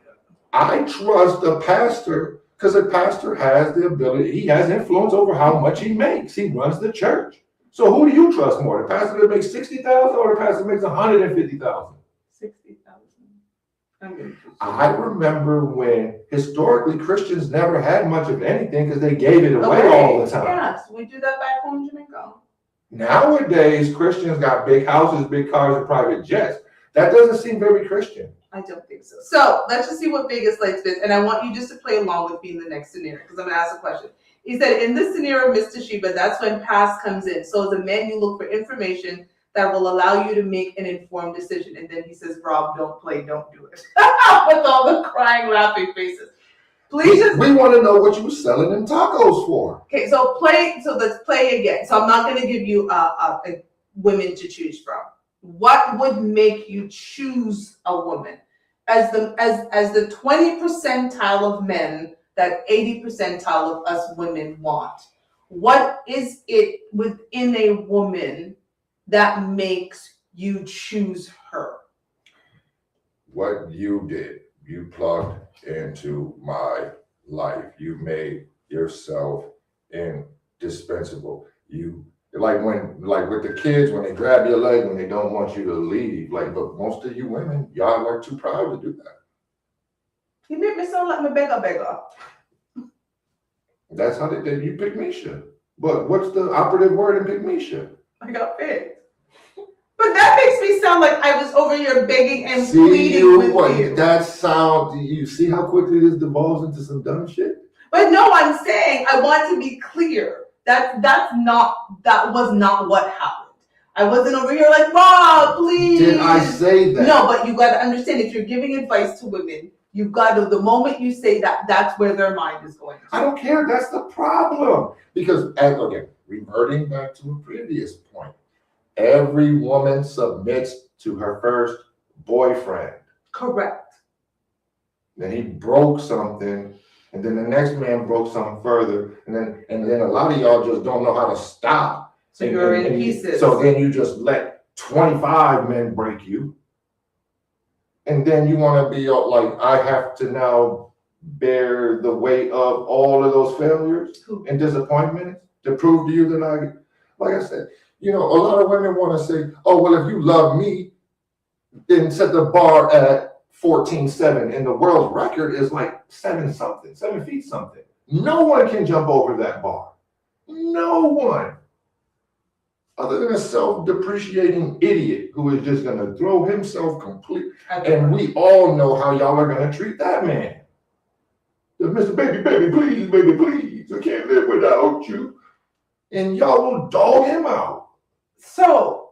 I trust a pastor because a pastor has the ability, he has influence over how much he makes. He runs the church. So who do you trust more? The pastor that makes $60,000 or the pastor that makes $150,000? 60,000. I remember when historically Christians never had much of anything because they gave it away all the time. Yes, we do that back home in Jamaica. Nowadays, Christians got big houses, big cars, and private jets. That doesn't seem very Christian. I don't think so. So let's just see what Vegas likes this. And I want you just to play along with me in the next scenario because I'm going to ask a question. He said, in this scenario, Mr. Sheba, that's when past comes in. So as a man, you look for information that will allow you to make an informed decision. And then he says, Rob, don't play, don't do it. With all the crying, laughing faces. Please just. We want to know what you were selling them tacos for. Okay, so let's play again. So I'm not going to give you women to choose from. What would make you choose a woman? As the 20 percentile of men that 80 percentile of us women want. What is it within a woman that makes you choose her? What you did, you plugged into my life. You made yourself indispensable. You like with the kids, when they grab your leg when they don't want you to leave. But most of you women, y'all are too proud to do that. You make me sound like my beggar. That's how they did. You pick Misha. But what's the operative word in pick Misha? I got picked. But that makes me sound like I was over here begging and pleading with you. That sound, you see how quickly this devolves into some dumb shit? But no, I'm saying I want to be clear. That was not what happened. I wasn't over here like, Rob, please. Did I say that? No, but you got to understand, if you're giving advice to women, you've got to, the moment you say that, that's where their mind is going to. I don't care. That's the problem. Because, again, reverting back to a previous point, every woman submits to her first boyfriend. Correct. Then he broke something, and then the next man broke something further, and then a lot of y'all just don't know how to stop. So you're in pieces. So then you just let 25 men break you. And then you want to be like, I have to now bear the weight of all of those failures and disappointments to prove to you that like I said, a lot of women want to say, oh, well, if you love me, then set the bar at 14.7, and the world's record is like 7 feet something. No one can jump over that bar. No one. Other than a self-depreciating idiot who is just going to throw himself complete. And we all know how y'all are going to treat that man. Mr. Baby, please, I can't live without you. And y'all will dog him out. So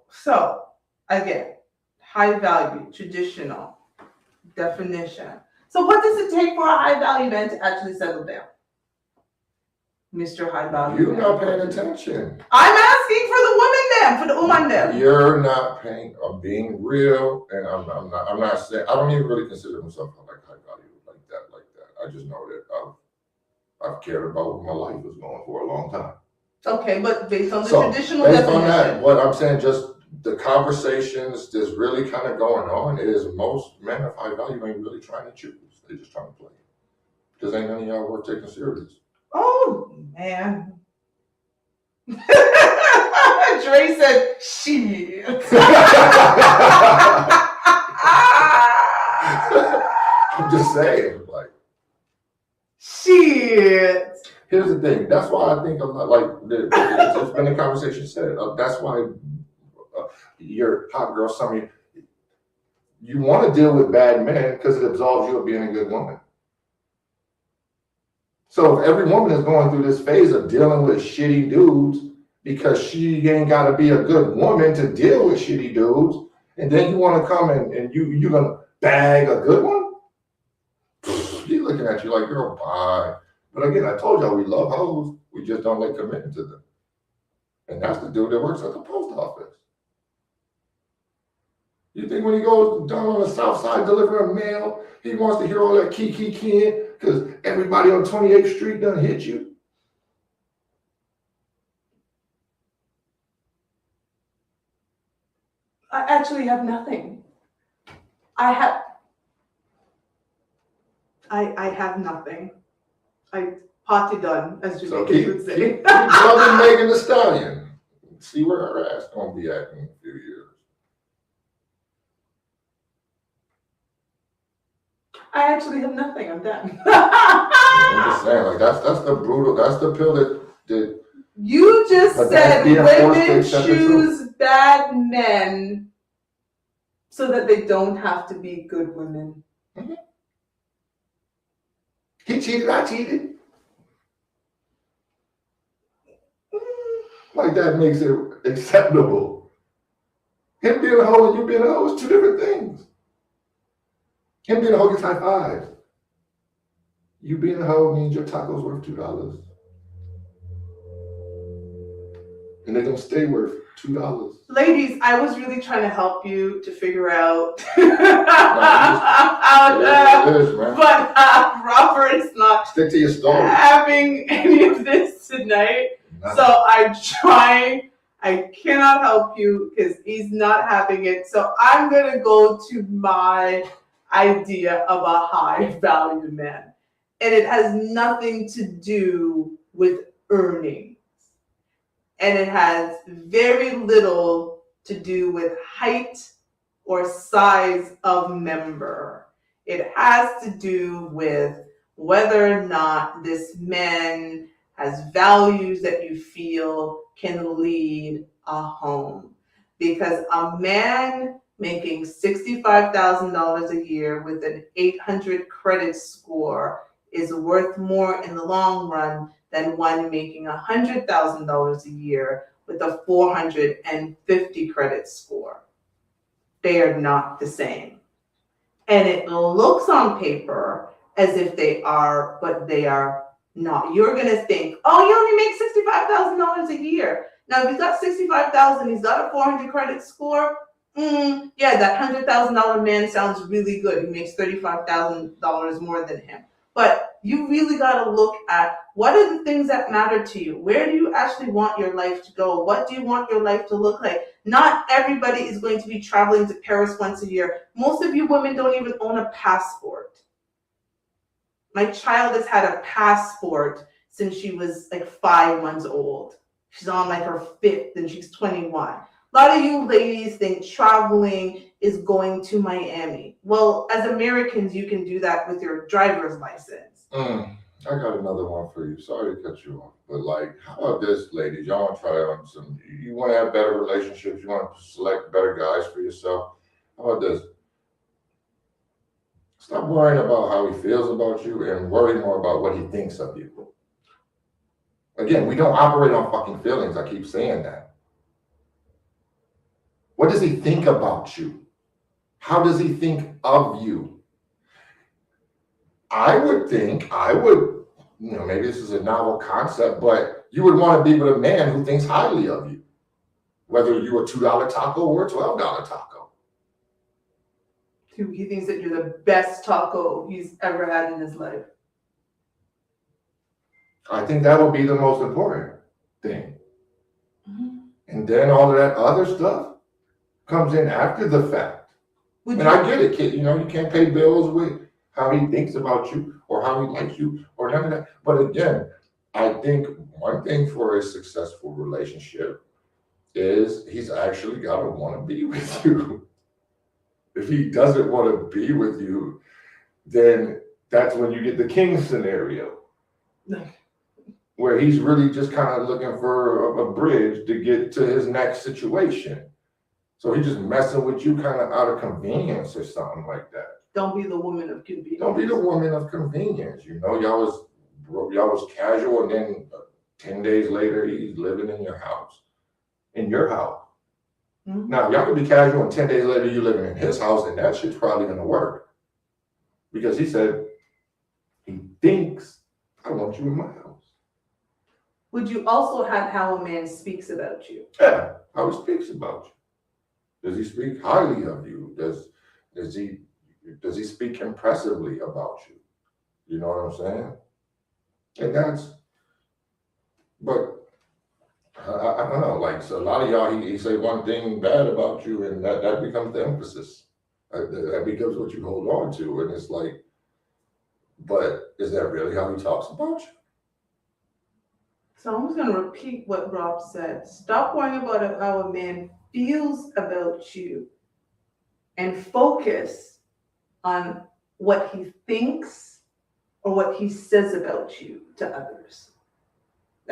again, high value, traditional definition. So what does it take for a high value man to actually settle down? Mr. High Value. You're not paying attention. I'm asking for the woman then, for the woman then. You're not paying. I'm being real, and I'm not saying. I don't even really consider myself like high value like that. I just know that I've cared about what my life was going for a long time. Okay, but based on the traditional based definition. on that, what I'm saying, just the conversations that's really kind of going on is most men of high value ain't really trying to choose. They're just trying to play. Because ain't none of y'all worth taking serious. Oh, man. Dre said, shit. I'm just saying, shit. Here's the thing. That's why I think a lot, it's been a conversation said. That's why your hot girl summer, you want to deal with bad men because it absolves you of being a good woman. So if every woman is going through this phase of dealing with shitty dudes because she ain't got to be a good woman to deal with shitty dudes, and then you want to come and you're going to bag a good one? looking at you like, girl, bye. But again, I told y'all we love hoes. We just don't like committing to them. And that's the dude that works at the post office. You think when he goes down on the south side delivering mail, he wants to hear all that kiki because everybody on 28th Street done hit you? I actually have nothing. I have nothing. Party done, as So Jamaicans would say. keep loving Megan Thee Stallion. See where her ass gonna be at in a few years. I actually have nothing. I'm done. I'm just saying, like that's the brutal, that's the pill that You just But said that's being forced to women accept the choose bad men so that they don't have to be good women. he cheated, I cheated. Like that makes it acceptable. Him being a hoe and you being a hoe is two different things. Him being a hoe gets high fives. You being a hoe means your taco's worth $2. And they're gonna stay worth $2. Ladies, I was really trying to help you to figure out It is, man. but Robert is not Stick to your story. having any of this tonight. So I'm trying. I cannot help you because he's not having it. So I'm going to go to my idea of a high value man. And it has nothing to do with earnings. And it has very little to do with height or size of member. It has to do with whether or not this man has values that you feel can lead a home. Because a man making $65,000 a year with an 800 credit score is worth more in the long run than one making $100,000 a year with a 450 credit score. They are not the same. And it looks on paper as if they are, but they are not. You're gonna think, oh, you only make $65,000 a year. Now, if he's got $65,000, he's got a 400 credit score. Yeah, that $100,000 man sounds really good. He makes $35,000 more than him. But you really got to look at what are the things that matter to you? Where do you actually want your life to go? What do you want your life to look like? Not everybody is going to be traveling to Paris once a year. Most of you women don't even own a passport. My child has had a passport since she was like 5 months old. She's on like her 5th and she's 21. A lot of you ladies think traveling is going to Miami. Well, as Americans, you can do that with your driver's license. I got another one for you. Sorry to cut you off, but like, how about this, ladies? Y'all want to try on some? You want to have better relationships? You want to select better guys for yourself? How about this? Stop worrying about how he feels about you and worry more about what he thinks of you. Again, we don't operate on fucking feelings. I keep saying that. What does he think about you? How does he think of you? I would, maybe this is a novel concept, but you would want to be with a man who thinks highly of you, whether you're a $2 taco or a $12 taco. He thinks that you're the best taco he's ever had in his life. I think that would be the most important thing. Mm-hmm. And then all of that other stuff comes in after the fact. I get it, kid. You can't pay bills with how he thinks about you or how he likes you or none of that. But again, I think one thing for a successful relationship is he's actually got to want to be with you. If he doesn't want to be with you, then that's when you get the king scenario. Where he's really just kind of looking for a bridge to get to his next situation. So he's just messing with you kind of out of convenience or something like that. Don't be the woman of convenience. Don't be the woman of convenience. Y'all was casual, and then 10 days later he's living in your house. Mm-hmm. Now y'all could be casual, and 10 days later you living in his house, and that shit's probably gonna work. Because he said, He thinks, I want you in my house. Would you also have how a man speaks about you? Yeah, how he speaks about you. Does he speak highly of you? Does he speak impressively about you? You know what I'm saying? And but I don't know, like, so a lot of y'all, he say one thing bad about you, and that becomes the emphasis. That becomes what you hold on to, and it's like, but is that really how he talks about you? So I'm just gonna repeat what Rob said. Stop worrying about how a man feels about you and focus on what he thinks or what he says about you to others.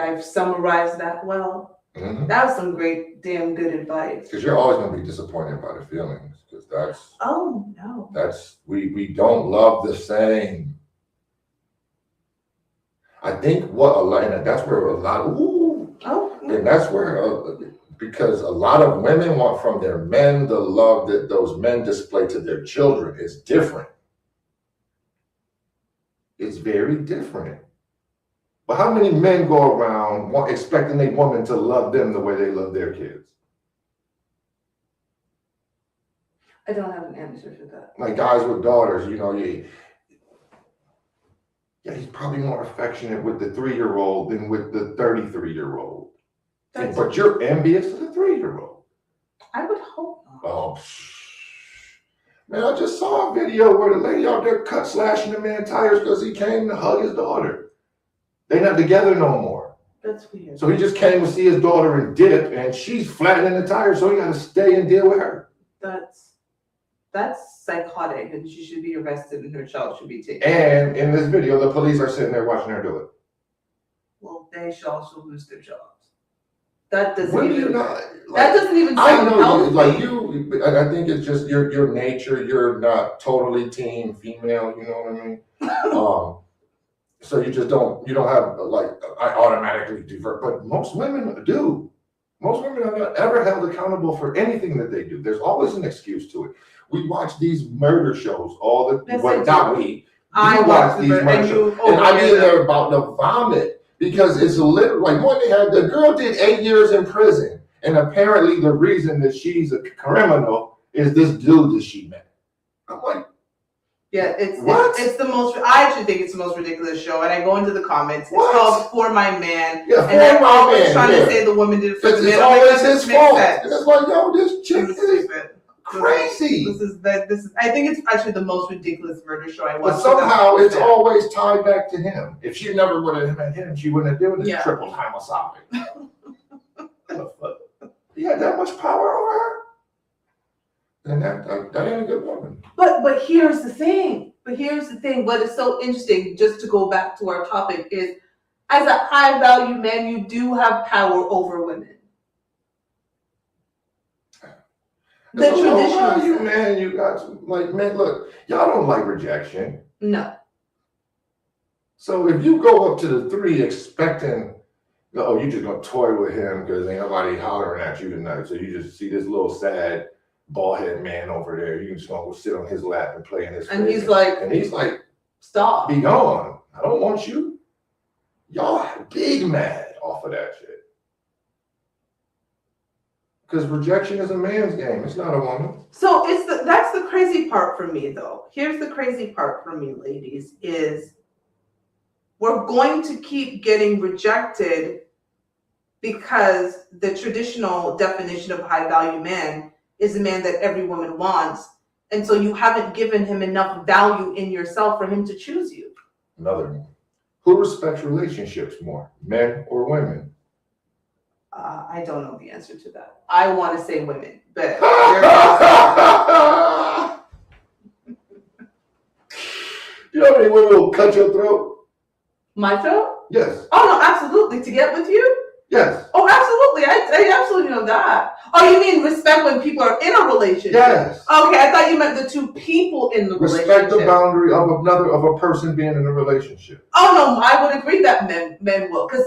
I've summarized that well. Mm-hmm. That was some great, damn good advice. Because you're always going to be disappointed by the feelings, because Oh no. we don't love the same. I think and that's where a lot of, and that's where, because a lot of women want from their men the love that those men display to their children is different. It's very different. But how many men go around expecting a woman to love them the way they love their kids? I don't have an answer for that. Like guys with daughters, yeah, he's probably more affectionate with the 3-year-old than with the 33-year-old. But you're envious of the 3-year-old. I would hope not. Oh, man, I just saw a video where the lady out there slashing the man tires because he came to hug his daughter. They're not together no more. That's weird. So he just came to see his daughter and dip, and she's flattening the tires, so he got to stay and deal with her. That's psychotic, and she should be arrested, and her child should be taken. And in this video, the police are sitting there watching her do it. Well, they should also lose their jobs. That doesn't When do even. you not? That doesn't even I sound know, healthy. I think it's just your nature. You're not totally team female. You know what I mean? So you don't have I automatically divert, but most women do. Most women are not ever held accountable for anything that they do. There's always an excuse to it. We watch these murder shows all the Yes, well, not we. I You watch these murder shows, and I mean they're about to vomit because it's literally like one they had. The girl did 8 years in prison, and apparently the reason that she's a criminal is this dude that she met. I'm like, yeah, what? it's the most. I actually think it's the most ridiculous show, and I go into the comments. It's What? called For My Man, Yeah, and they're For My always Man, trying yeah. to say the woman did it for the It's man. always his fault. Sense. And it's like, yo, this chick This is is stupid. crazy. This is. I think it's actually the most ridiculous murder show I watched. But somehow it's always tied back to him. If she never would have met him, she wouldn't have done this Yeah. triple homicide. He had that much power over her? Then that ain't a good woman. But here's the thing. What is so interesting, just to go back to our topic, is as a high value man, you do have power over women. The So why traditional are you, sense. man, you got man, look, y'all don't like rejection. No. So if you go up to the 3 expecting, oh, you just gonna toy with him because ain't nobody hollering at you tonight. So you just see this little sad bald head man over there. You just gonna go sit on his lap and play in his And face. he's like, stop. Be gone. I don't want you. Y'all big mad off of that shit. Because rejection is a man's game. It's not a woman. So that's the crazy part for me, though. Here's the crazy part for me, ladies, is we're going to keep getting rejected because the traditional definition of a high value man is a man that every woman wants. And so you haven't given him enough value in yourself for him to choose you. Another one. Who respects relationships more, men or women? I don't know the answer to that. I want to say women, but You know how many women will cut your throat? my throat? Yes. Oh no, absolutely. To get with you? Yes. Oh, absolutely. I absolutely know that. Oh, you mean respect when people are in a relationship? Yes. Okay, I thought you meant the two people in the Respect relationship. the boundary of a person being in a relationship. Oh no, I would agree that men will, because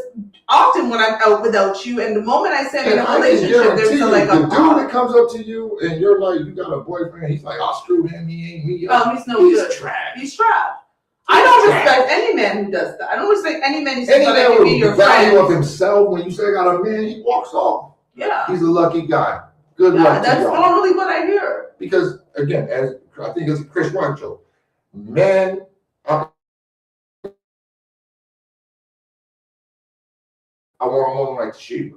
often when I'm out without you, and the moment I say I'm in And a I can relationship, guarantee there's you, like the a dude that comes up to you and you're like, you got a boyfriend, he's like, I'll screw him, he ain't me. oh, he's no He's good. trash. He's trash. I don't don't respect any man who does that. I don't respect any man who says, Any "But I man can be with your value friend." of himself, when you say I got a man, he walks off. Yeah, He's a lucky guy. Good yeah, luck to that's y'all. normally what I hear. Because again, as I think it's Chris Rock joke, men. I want a woman like Sheba.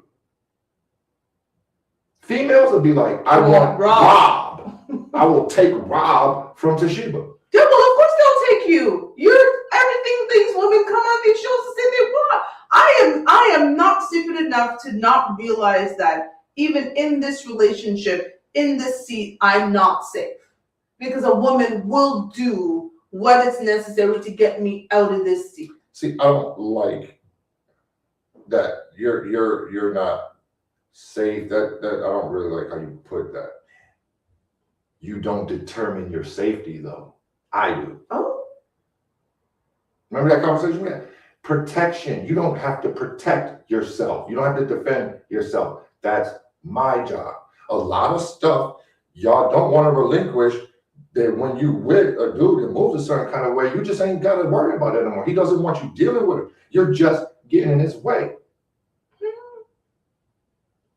Females would be like, I want Rob. I will take Rob from Toshiba. Yeah, well, of course they'll take you. You're everything. These women come on these shows to say they want. I am not stupid enough to not realize that even in this relationship, in this seat, I'm not safe because a woman will do what is necessary to get me out of this seat. See, I don't like that. You're not safe. That I don't really like how you put that. You don't determine your safety, though. I do. Oh, Remember that conversation we had? Protection. You don't have to protect yourself. You don't have to defend yourself. That's my job. A lot of stuff y'all don't want to relinquish, that when you with a dude that moves a certain kind of way, you just ain't got to worry about it anymore. He doesn't want you dealing with it. You're just getting in his way.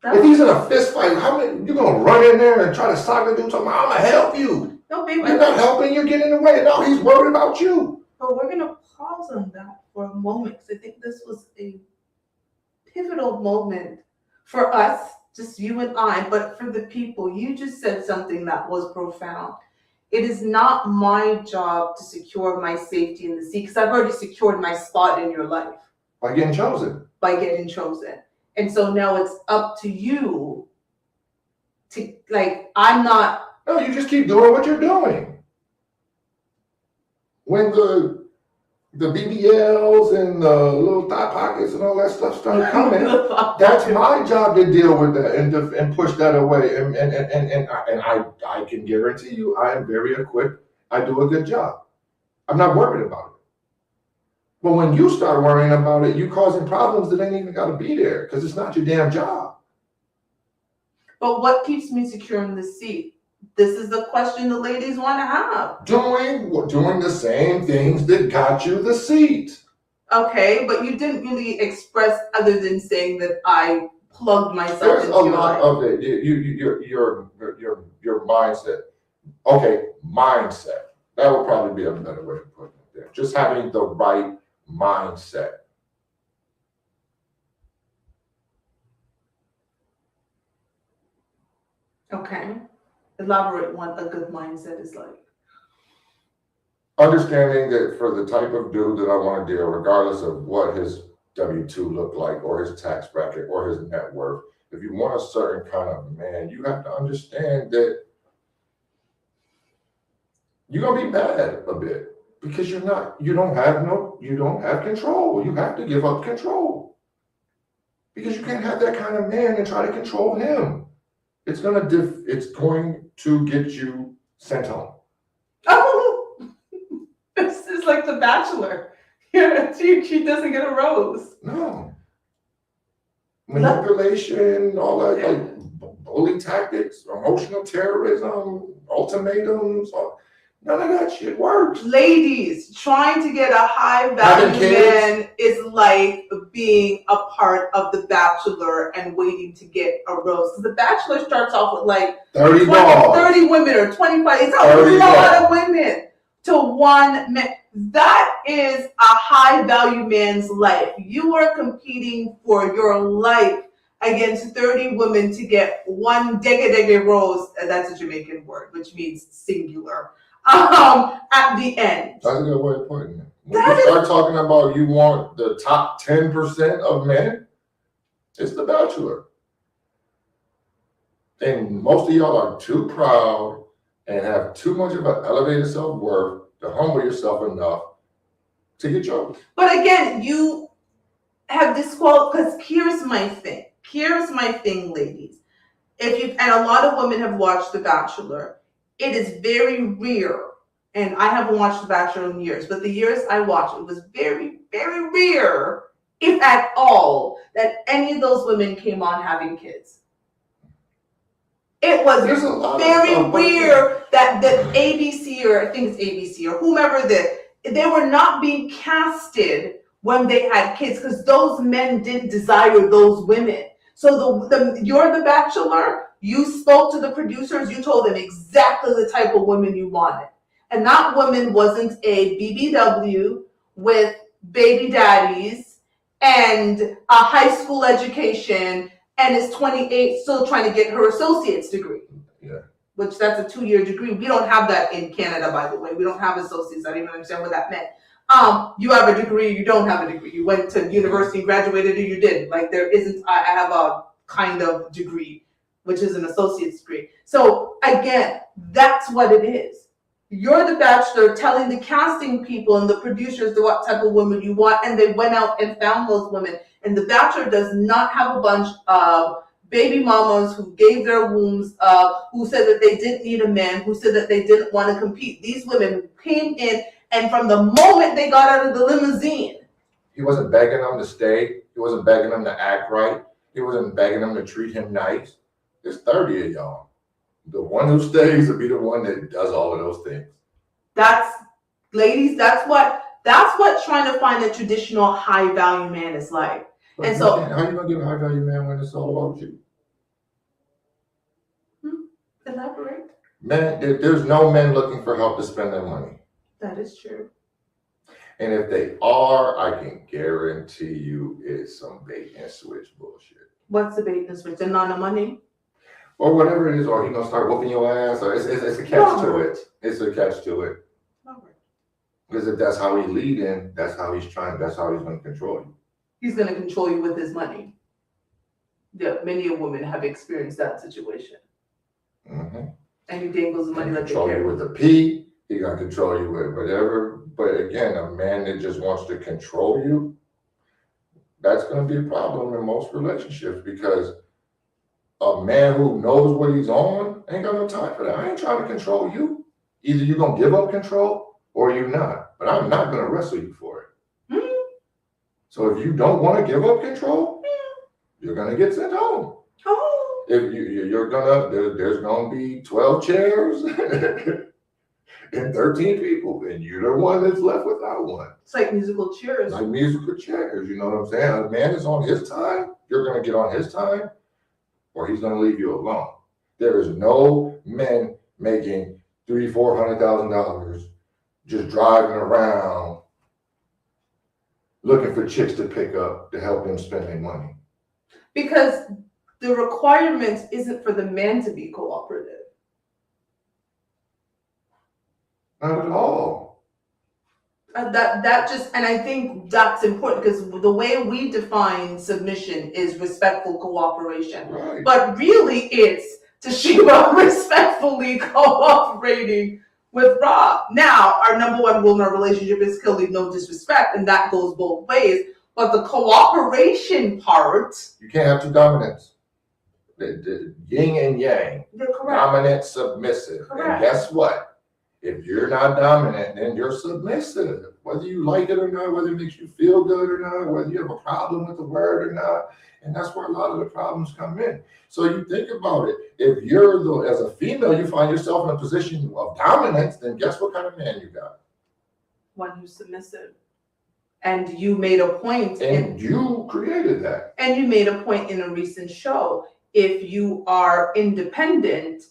If he's in a fist fight, how many you gonna run in there and try to sock the dude talking about, I'm gonna help you? no, baby. You're not helping, you're getting in the way. No, he's worried about you. But we're gonna pause on that for a moment because I think this was a pivotal moment for us, just you and I, but for the people. You just said something that was profound. It is not my job to secure my safety in the seat because I've already secured my spot in your life By getting chosen. by getting chosen. And so now it's up to you to, like, I'm not. No, you just keep doing what you're doing. When the BBLs and the little thigh pockets and all that stuff start coming, that's my job to deal with that and push that away. And I can guarantee you, I am very equipped. I do a good job. I'm not worried about it. But when you start worrying about it, you causing problems that ain't even got to be there because it's not your damn job. But what keeps me secure in the seat? This is the question the ladies want to have. Doing the same things that got you the seat. Okay, but you didn't really express other than saying that I plugged myself There's into a your lot life. of it. Your mindset. Okay, mindset. That would probably be a better way of putting it there. Just having the right mindset. Okay. Elaborate what a good mindset is like. Understanding that for the type of dude that I want to deal, regardless of what his W-2 look like or his tax bracket or his net worth, if you want a certain kind of man, you have to understand that you're gonna be mad a bit because you don't have control. You have to give up control because you can't have that kind of man and try to control him. It's going to get you sent home. Oh, this is like The Bachelor. Yeah, she doesn't get a rose. No. Manipulation, all that, Yeah. like bully tactics, emotional terrorism, ultimatums, none of that shit works. Ladies, trying to get a high Having value kids. man is like being a part of The Bachelor and waiting to get a rose. Because The Bachelor starts off with like 30 balls. 30 women or 25. It's a 30 lot of women to one man. That is a high value man's life. You are competing for your life against 30 women to get one dege rose. That's a Jamaican word, which means singular. At the end. That's a good way of putting it. When you start talking about you want the top 10% of men, it's The Bachelor. And most of y'all are too proud and have too much of an elevated self-worth to humble yourself enough to get chosen. But again, you have disqualified, because here's my thing, ladies. And a lot of women have watched The Bachelor. It is very rare, and I haven't watched The Bachelor in years, but the years I watched, it was very, very rare, if at all, that any of those women came on having kids. It was There's a lot very of rare that the ABC, or I think it's ABC, or whomever they were not being casted when they had kids because those men didn't desire those women. So you're the Bachelor, you spoke to the producers, you told them exactly the type of woman you wanted. And that woman wasn't a BBW with baby daddies and a high school education and is 28 still trying to get her associate's degree. Yeah. Which that's a 2-year degree. We don't have that in Canada, by the way. We don't have associates. I don't even understand what that meant. You have a degree, you don't have a degree. You went to university and graduated, or you didn't. Like there isn't, I have a kind of degree, which is an associate's degree. So again, that's what it is. You're the Bachelor telling the casting people and the producers what type of women you want, and they went out and found those women. And the Bachelor does not have a bunch of baby mamas who gave their wombs up, who said that they didn't need a man, who said that they didn't want to compete. These women came in, and from the moment they got out of the limousine, He wasn't begging them to stay. He wasn't begging them to act right. He wasn't begging them to treat him nice. There's 30 of y'all. The one who stays will be the one that does all of those things. ladies, that's what trying to find a traditional high value man is like. But And so- how you gonna get a high value man when it's all about you? Elaborate. Men, there's no men looking for help to spend their money. That is true. And if they are, I can guarantee you it's some bait and switch bullshit. What's the bait and switch? And not the money? Or whatever it is, or he gonna start whooping your ass, or it's a catch to it. It's a catch to it. Because if that's how he leading, that's how he's gonna control you. He's going to control you with his money. Yeah, many a women have experienced that situation. Mm-hmm. And he dangles the money like they Control you care. with a P, he gonna control you with whatever. But again, a man that just wants to control you, that's gonna be a problem in most relationships, because a man who knows what he's on ain't got no time for that. I ain't trying to control you. Either you're gonna give up control or you're not. But I'm not gonna wrestle you for it. So if you don't want to give up control, you're gonna get sent home. Oh. If you're gonna, there's gonna be 12 chairs and 13 people, and you're the one that's left without one. It's like musical chairs. Like musical chairs, you know what I'm saying? A man is on his time, you're gonna get on his time, or he's gonna leave you alone. There is no men making $300,000-$400,000 just driving around looking for chicks to pick up to help them spend their money. Because the requirement isn't for the man to be cooperative. Not at all. That just, and I think that's important because the way we define submission is respectful cooperation. Right. But really it's Toshiba respectfully cooperating with Rob. Now, our number one rule in our relationship is clearly no disrespect, and that goes both ways. But the cooperation part, You can't have two dominants. The yin and yang. you're correct. Dominant, submissive. Correct. And guess what? If you're not dominant, then you're submissive. Whether you like it or not, whether it makes you feel good or not, whether you have a problem with the word or not. And that's where a lot of the problems come in. So you think about it. If you're, as a female, you find yourself in a position of dominance, then guess what kind of man you got? One who's submissive. And you made a point And you created that. and you made a point in a recent show. If you are independent,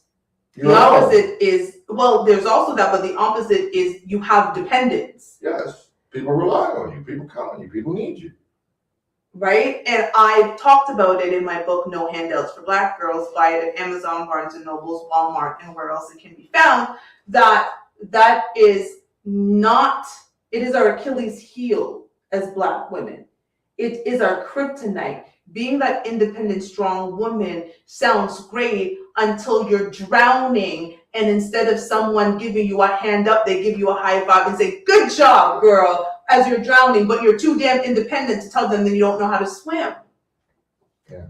You're the alone. opposite is, well, there's also that, but the opposite is you have dependence, Yes. People rely on you. People count on you. People need you. right? And I talked about it in my book, No Handouts for Black Girls, buy it at Amazon, Barnes & Nobles, Walmart, and where else it can be found, that is not, it is our Achilles heel as Black women. It is our kryptonite. Being that independent, strong woman sounds great until you're drowning, and instead of someone giving you a hand up, they give you a high five and say, "Good job, girl," as you're drowning, but you're too damn independent to tell them that you don't know how to swim. Yeah.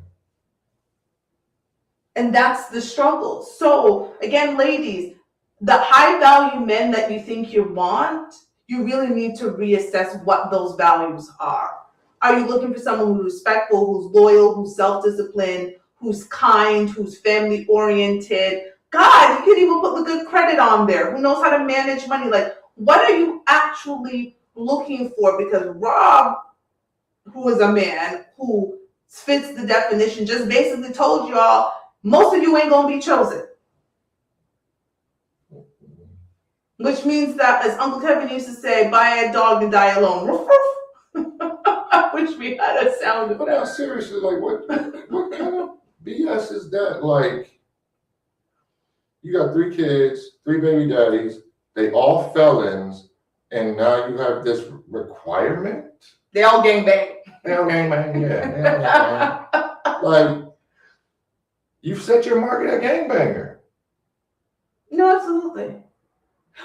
And that's the struggle. So again, ladies, the high value men that you think you want, you really need to reassess what those values are. Are you looking for someone who's respectful, who's loyal, who's self-disciplined, who's kind, who's family oriented? God, you can even put the good credit on there. Who knows how to manage money? Like, what are you actually looking for? Because Rob, who is a man who fits the definition, just basically told y'all, most of you ain't gonna be chosen. Which means that, as Uncle Kevin used to say, buy a dog and die alone. Roof, roof. I wish we had a sound But now, effect. seriously, like, what kind of BS is that? Like, you got 3 kids, 3 baby daddies, they all felons, and now you have this requirement? They all gangbang. They all gangbang, yeah. They all gangbang. Like, you've set your market at gangbanger. No, absolutely.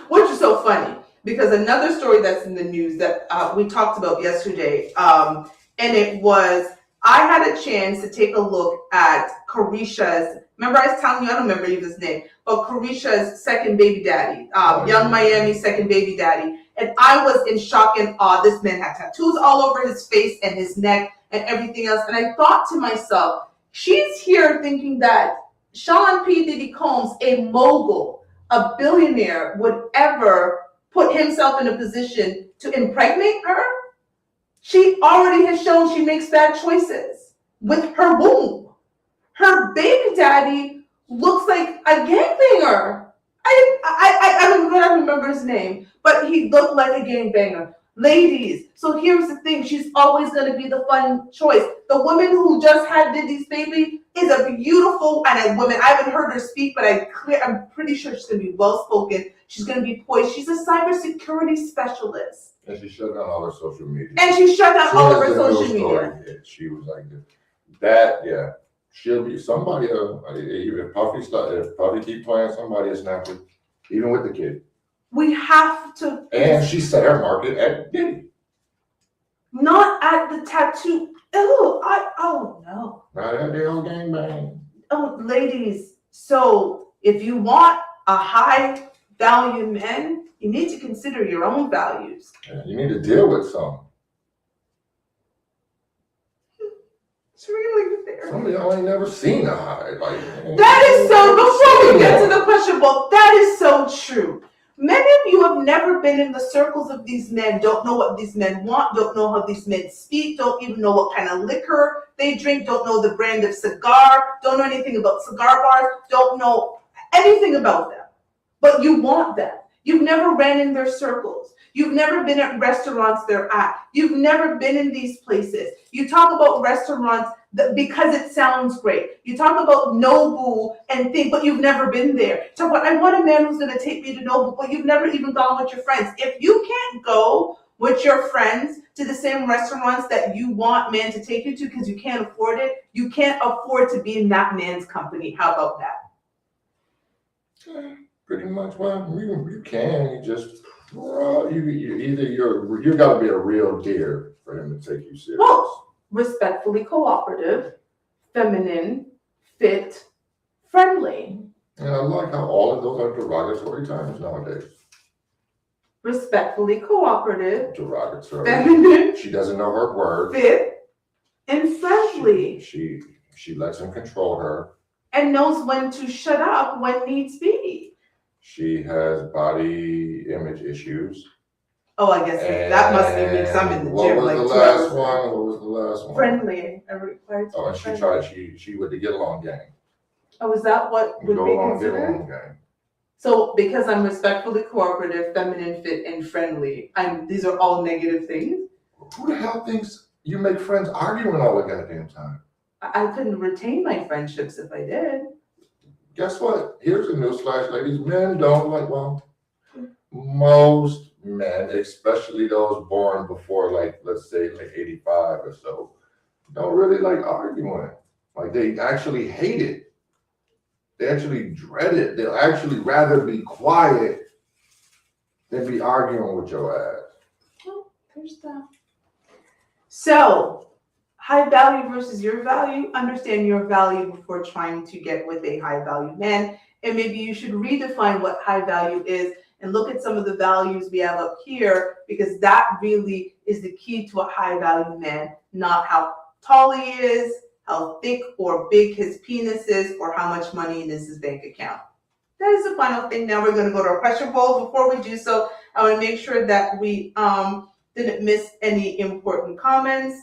Which is so funny because another story that's in the news that we talked about yesterday, and it was, I had a chance to take a look at Carisha's, remember I was telling you, I don't remember his name, but Carisha's second baby daddy, Young Miami's second baby daddy. And I was in shock and awe. This man had tattoos all over his face and his neck and everything else. And I thought to myself, she's here thinking that Sean P. Diddy Combs, a mogul, a billionaire, would ever put himself in a position to impregnate her? She already has shown she makes bad choices with her womb. Her baby daddy looks like a gangbanger. I don't remember his name, but he looked like a gangbanger. Ladies, so here's the thing, she's always going to be the fun choice. The woman who just had Diddy's baby is a beautiful and a woman. I haven't heard her speak, but I'm pretty sure she's going to be well-spoken. She's going to be poised. She's a cybersecurity specialist. And she shut down all her social media. And she shut down all of her Soon as the social news media. story hit, she was like, that, yeah. She'll be somebody, if Puffy keep playing, somebody is snapping, even with the kid. We have to. And she set her market at Diddy. Not at the tattoo. Oh no. Not at their own gangbang. Oh, ladies. So if you want a high value man, you need to consider your own values. Yeah, you need to deal with some. It's really fair. Some of y'all ain't never seen a high. Like, That is so, before we get to the question, well, that is so true. Many of you have never been in the circles of these men, don't know what these men want, don't know how these men speak, don't even know what kind of liquor they drink, don't know the brand of cigar, don't know anything about cigar bars, don't know anything about them. But you want them. You've never ran in their circles. You've never been at restaurants they're at. You've never been in these places. You talk about restaurants because it sounds great. You talk about Nobu and think, but you've never been there. So what I want a man who's going to take me to Nobu, but you've never even gone with your friends. If you can't go with your friends to the same restaurants that you want man to take you to because you can't afford it, you can't afford to be in that man's company. How about that? pretty much, well, you can, you just, you gotta be a real deer for him to take you serious. Well, respectfully cooperative, feminine, fit, friendly. And I like how all of those are derogatory terms nowadays. Respectfully cooperative, Derogatory. feminine, She doesn't know her words. fit, and friendly. She lets him control her. And knows when to shut up when needs be. She has body image issues. Oh, I guess that must mean some in the gym. What was the last one? What was the last one? Friendly. Oh, and she tried, she with the get along gang. Oh, is that what would Go be along, get considered? along gang. So because I'm respectfully cooperative, feminine, fit, and friendly, these are all negative things. Who the hell thinks you make friends arguing all the goddamn time? I couldn't retain my friendships if I did. Guess what? Here's a newsflash, ladies. Men don't like, well, most men, especially those born before, like, let's say, like 85 or so, don't really like arguing. Like, they actually hate it. They actually dread it. They'll actually rather be quiet than be arguing with your ass. Well, there's that. So, high value versus your value. Understand your value before trying to get with a high value man. And maybe you should redefine what high value is and look at some of the values we have up here, because that really is the key to a high value man, not how tall he is, how thick or big his penis is, or how much money is his bank account. That is the final thing. Now we're going to go to our question poll. Before we do so, I want to make sure that we didn't miss any important comments.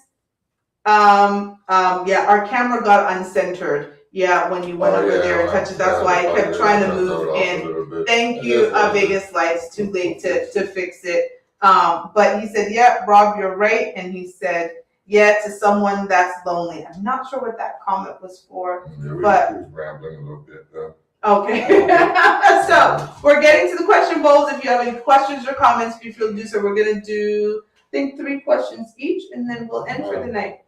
Yeah, our camera got uncentered. Yeah, when you went over there and touched it, that's why I kept trying to move in. Thank you, Vegas Lights. Too late to fix it. But he said, yeah, Rob, you're right. And he said, yeah, to someone that's lonely. I'm not sure what that comment was for. Yeah, but we was rambling a little bit though. Okay. So we're getting to the question bowls. If you have any questions or comments, feel free to do so. We're gonna do, I think, 3 questions each, and then we'll end for the night.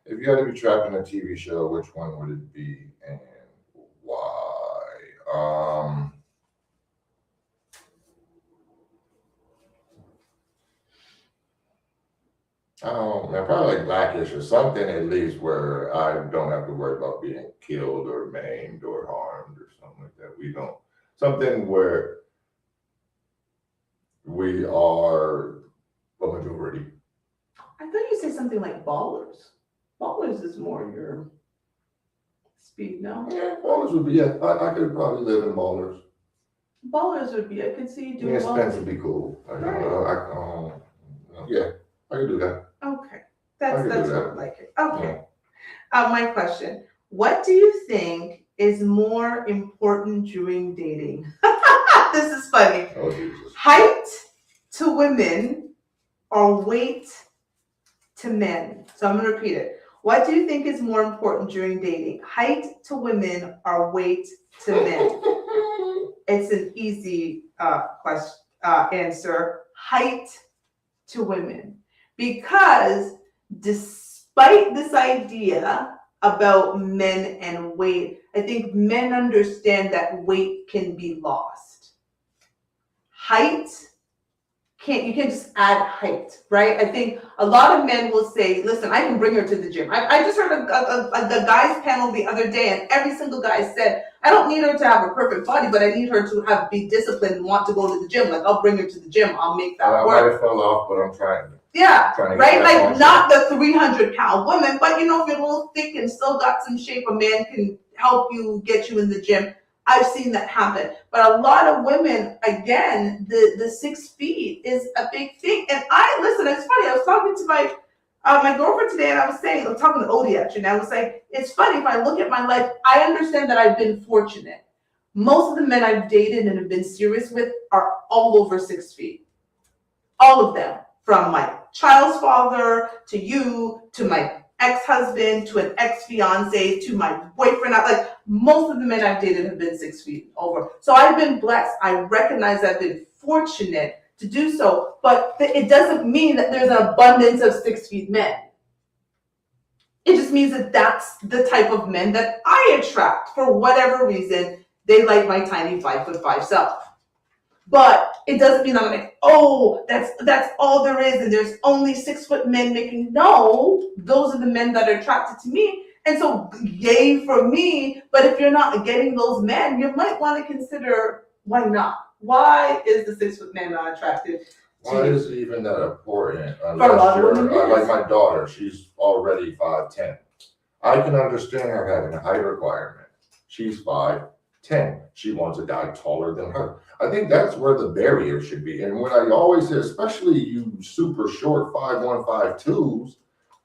If you had to be trapped in a TV show, which one would it be and why? I don't know, probably like Blackish or something at least where I don't have to worry about being killed or maimed or harmed or something like that. Something where we are a majority. I thought you said something like Ballers. Ballers is more your speed, no? Yeah, Ballers would be, yeah, I could probably live in Ballers. Ballers would be, I could see you doing Yeah, well. Spence would be cool. Yeah, I could do that. Okay, I that's can do what that. I like it. Okay. My question, what do you think is more important during dating? This is funny. Oh, Jesus. Height to women or weight to men? So I'm gonna repeat it. What do you think is more important during dating? Height to women or weight to men? It's an easy answer. Height to women. Because despite this idea about men and weight, I think men understand that weight can be lost. Height, you can't just add height, right? I think a lot of men will say, listen, I can bring her to the gym. I just heard the guys panel the other day, and every single guy said, I don't need her to have a perfect body, but I need her to be disciplined and want to go to the gym. Like, I'll bring her to the gym. I'll make that work. I might have fell off, but I'm trying. Yeah, Trying to right? get Like, back not the 300-pound woman, but if you're a little thick and still got some shape, a man can help you, get you in the gym. I've seen that happen. But a lot of women, again, the 6 feet is a big thing. And listen, it's funny. I was talking to my girlfriend today, and I was talking to Odie actually, and I was saying, it's funny, if I look at my life, I understand that I've been fortunate. Most of the men I've dated and have been serious with are all over 6 feet. All of them. From my child's father, to you, to my ex-husband, to an ex-fiance, to my boyfriend. Like, most of the men I've dated have been 6 feet over. So I've been blessed. I recognize I've been fortunate to do so, but it doesn't mean that there's an abundance of 6 feet men. It just means that that's the type of men that I attract. For whatever reason, they like my tiny 5'5" self. But it doesn't mean I'm like, oh, that's all there is, and there's only 6 foot men making. No, those are the men that are attracted to me. And so, yay for me. But if you're not getting those men, you might want to consider, why not? Why is the 6 foot man not attractive? Why is it even that important? For a lot of women, Like my daughter, she's already 5'10". I can understand her having a height requirement. She's 5'10". She wants a guy taller than her. I think that's where the barrier should be. And when I always say, especially you super short 5'1", 5'2",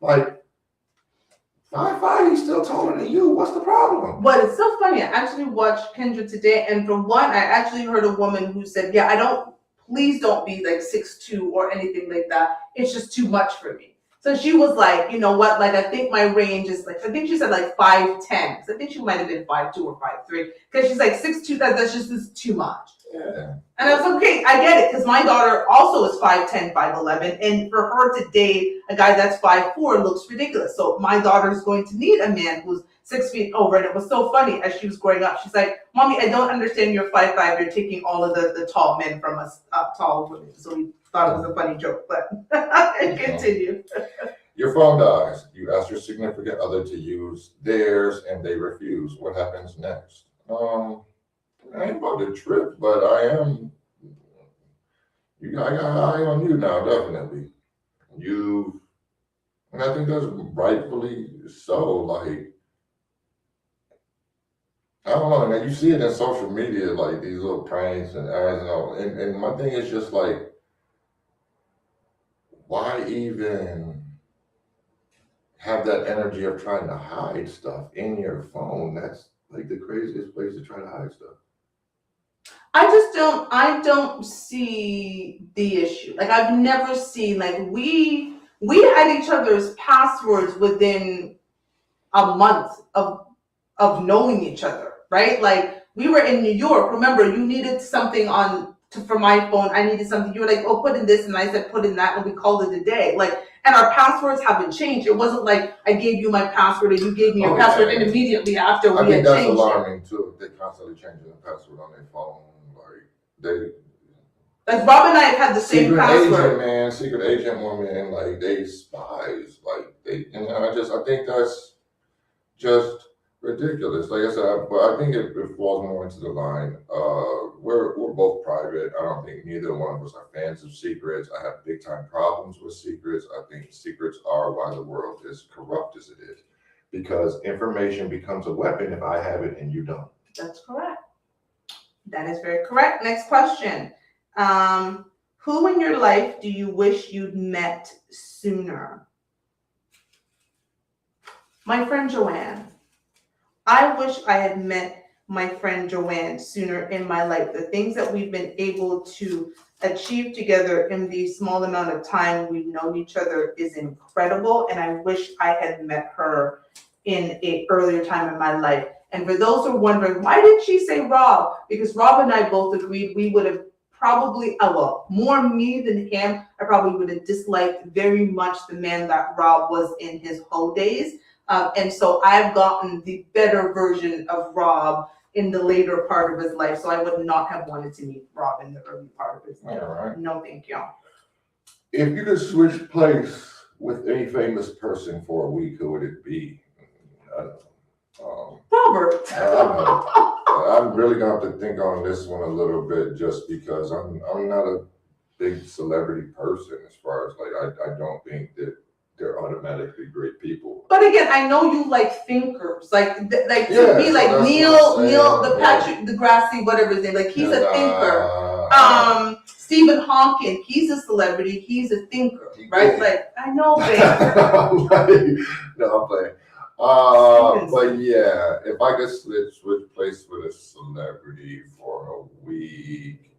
like 5'5", he's still taller than you. What's the problem? But it's so funny. I actually watched Kendra today, and for one, I actually heard a woman who said, yeah, please don't be like 6'2" or anything like that. It's just too much for me. So she was like, you know what, like, I think my range is like, I think she said like 5'10". So I think she might have been 5'2" or 5'3", because she's like 6'2", that's just too much. Yeah. And I was like, okay, I get it, because my daughter also is 5'10", 5'11", and for her to date a guy that's 5'4" looks ridiculous. So my daughter's going to need a man who's 6 feet over. And it was so funny as she was growing up. She's like, Mommy, I don't understand, you're 5'5", you're taking all of the tall men from us, tall women. So we thought it was a funny joke, but continue. Your phone dies. You ask your significant other to use theirs and they refuse. What happens next? I ain't about to trip, but I got an eye on you now, definitely. And I think that's rightfully so. Like, I don't know, man. You see it in social media, like these little pranks and my thing is just like, why even have that energy of trying to hide stuff in your phone? That's like the craziest place to try to hide stuff. I don't see the issue. Like I've never seen, like we had each other's passwords within a month of knowing each other, right? Like we were in New York. Remember, you needed something for my phone. I needed something. You were like, oh, put in this, and I said put in that, and we called it a day. Like, and our passwords haven't changed. It wasn't like I gave you my password and you gave me your password, and immediately after I we think had that's changed it. alarming too. If they constantly changing the password on their phone, Like Rob and I have had the same secret password. agent man, secret agent woman, like they spies, like they. I think that's just ridiculous. Like I said, but I think it falls more into the line. We're both private. I don't think neither one of us are fans of secrets. I have big time problems with secrets. I think secrets are why the world is corrupt as it is, because information becomes a weapon if I have it and you don't. That's correct. That is very correct. Next question. Who in your life do you wish you'd met sooner? My friend Joanne. I wish I had met my friend Joanne sooner in my life. The things that we've been able to achieve together in the small amount of time we've known each other is incredible, and I wish I had met her in an earlier time in my life. And for those who are wondering, why did she say Rob? Because Rob and I both agreed we would have probably, more me than him, I probably would have disliked very much the man that Rob was in his whole days. And so I've gotten the better version of Rob in the later part of his life. So I would not have wanted to meet Rob in the early part of his life. All right. No, thank you. If you could switch place with any famous person for a week, who would it be? I don't know. Robert. I'm really gonna have to think on this one a little bit, just because I'm not a big celebrity person as far as like I don't think that they're automatically great people. But again, I know you like thinkers, like to Yeah, me, so like that's Neil, what I'm the saying. Patrick, the Grassy, whatever his name, like he's a thinker. thinker. Stephen Hawking, he's a celebrity, he's a thinker, right? Like I know, babe. No, I'm playing. But yeah, if I could switch place with a celebrity for a week,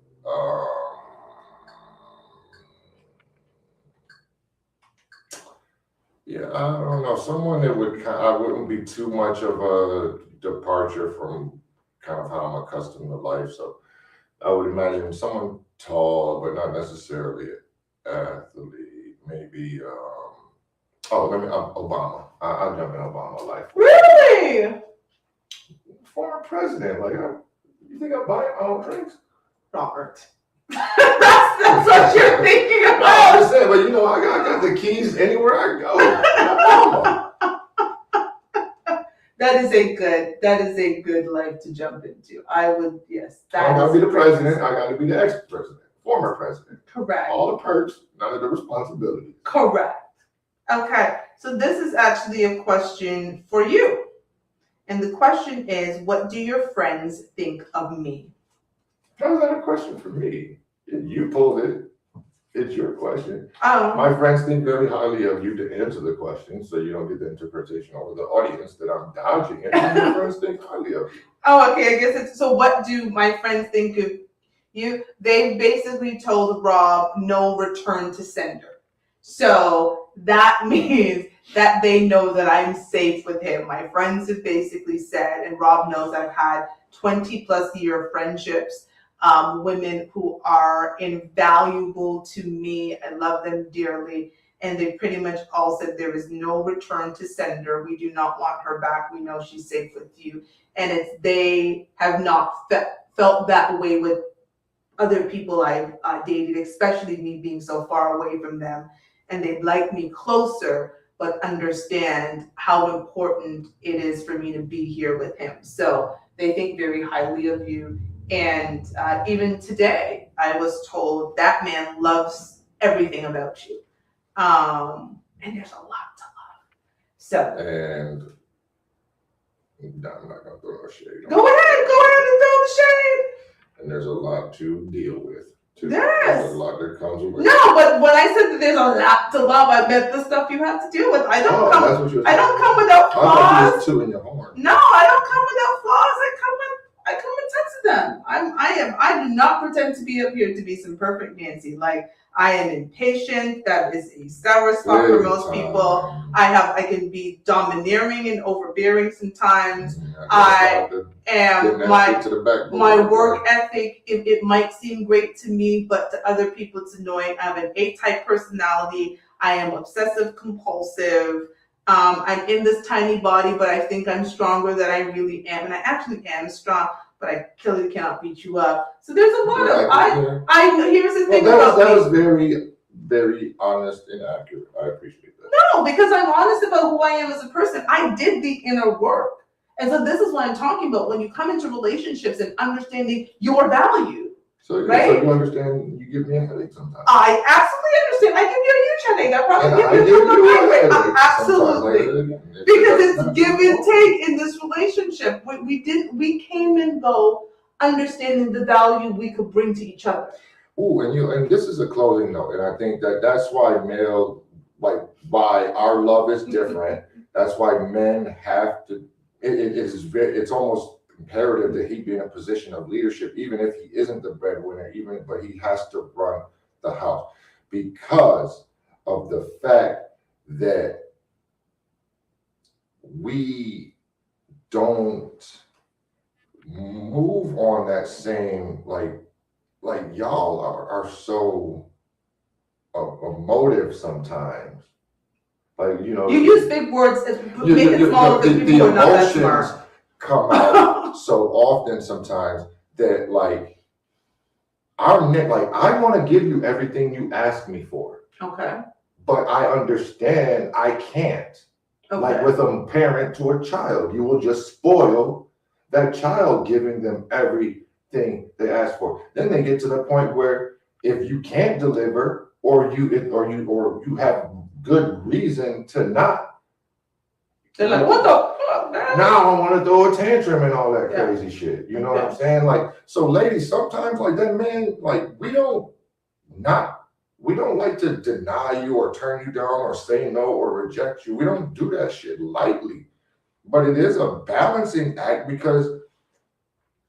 yeah, I don't know. Someone that I wouldn't be too much of a departure from kind of how I'm accustomed to life. So I would imagine someone tall, but not necessarily an athlete. Maybe, Obama. I'll jump in Obama life. Really? Former president. Like, you think I'm buying my own drinks? Robert. that's what you're thinking No, I'm about. just saying, but I got the keys anywhere I go. That is a good life to jump into. I would, yes. I gotta be the president. I gotta be the ex-president, former president. Correct. All the perks, none of the responsibilities. Correct. Okay, so this is actually a question for you. And the question is, what do your friends think of me? How's that a question for me? You pulled it. It's your question. Oh. My friends think very highly of you to answer the question, so you don't get the interpretation over the audience that I'm dodging it. And your friends think highly of you. Oh, okay, I guess it's, so what do my friends think of you? They basically told Rob no return to sender. So that means that they know that I'm safe with him. My friends have basically said, and Rob knows I've had 20 plus year friendships, women who are invaluable to me. I love them dearly. And they pretty much all said there is no return to sender. We do not want her back. We know she's safe with you. And they have not felt that way with other people I've dated, especially me being so far away from them. And they'd like me closer, but understand how important it is for me to be here with him. So they think very highly of you. And even today, I was told that man loves everything about you. And there's a lot to love. So. And I'm not going to throw no shade. Go ahead and throw the shade. And there's a lot to deal with too. Yes. There's a lot that comes with it. No, but when I said that there's a lot to love, I meant the stuff you have to deal with. I don't come. That's what you were I don't saying. come without I thought you flaws. was tooting your horn. No, I don't come without flaws. I come with tons of them. I do not pretend to be up here to be some perfect Nancy. Like, I am impatient. That is a sour spot for most people. I can be domineering and overbearing sometimes. My work ethic, it might seem great to me, but to other people it's annoying. I have an A-type personality. I am obsessive compulsive. I'm in this tiny body, but I think I'm stronger than I really am. And I actually am strong, but I clearly cannot beat you up. So there's a lot of, here's the thing about that was very, very honest and accurate. I appreciate that. No, because I'm honest about who I am as a person. I did the inner work. And so this is what I'm talking about when you come into relationships and understanding your value. So right? you understand, you give me a headache sometimes. I absolutely understand. I give you a huge headache. I probably And I give give you a you a migraine. headache Absolutely. Because it's give and take in this relationship. We came and go understanding the value we could bring to each other. Ooh, and this is a closing note, and I think that's why why our love is different. That's why men have to. It's almost imperative that he be in a position of leadership, even if he isn't the breadwinner, but he has to run the house because of the fact that we don't move on that same like y'all are so emotive sometimes. You use big words and make it smaller because people who are not that smart. Come out so often sometimes that I want to give you everything you ask me for. Okay. But I understand I can't. Okay. Like with a parent to a child, you will just spoil that child giving them everything they ask for. Then they get to the point where if you can't deliver or you have good reason to not, they're like, what the fuck, man? Now I want to throw a tantrum and all that crazy shit. You know what I'm saying? So ladies, sometimes that man, we don't like to deny you or turn you down or say no or reject you. We don't do that shit lightly. But it is a balancing act because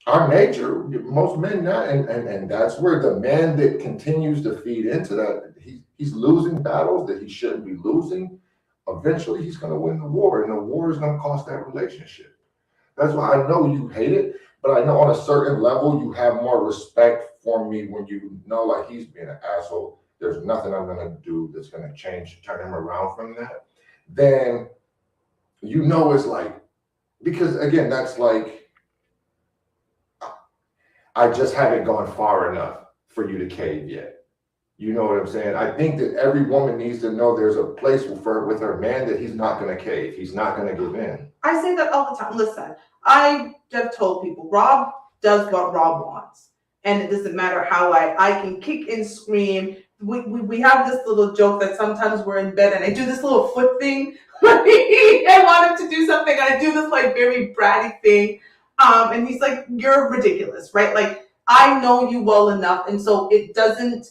our nature, most men not, and that's where the man that continues to feed into that, he's losing battles that he shouldn't be losing. Eventually he's going to win the war, and the war is going to cost that relationship. That's why I know you hate it, but I know on a certain level you have more respect for me when you know he's being an asshole. There's nothing I'm going to do that's going to turn him around from that. Then it's because again, that's I just haven't gone far enough for you to cave yet. You know what I'm saying? I think that every woman needs to know there's a place with her man that he's not going to cave. He's not going to give in. I say that all the time. Listen, I have told people, Rob does what Rob wants. And it doesn't matter how I can kick and scream. We have this little joke that sometimes we're in bed and I do this little foot thing. I want him to do something. I do this very bratty thing. And he's like, you're ridiculous, right? I know you well enough. And so it doesn't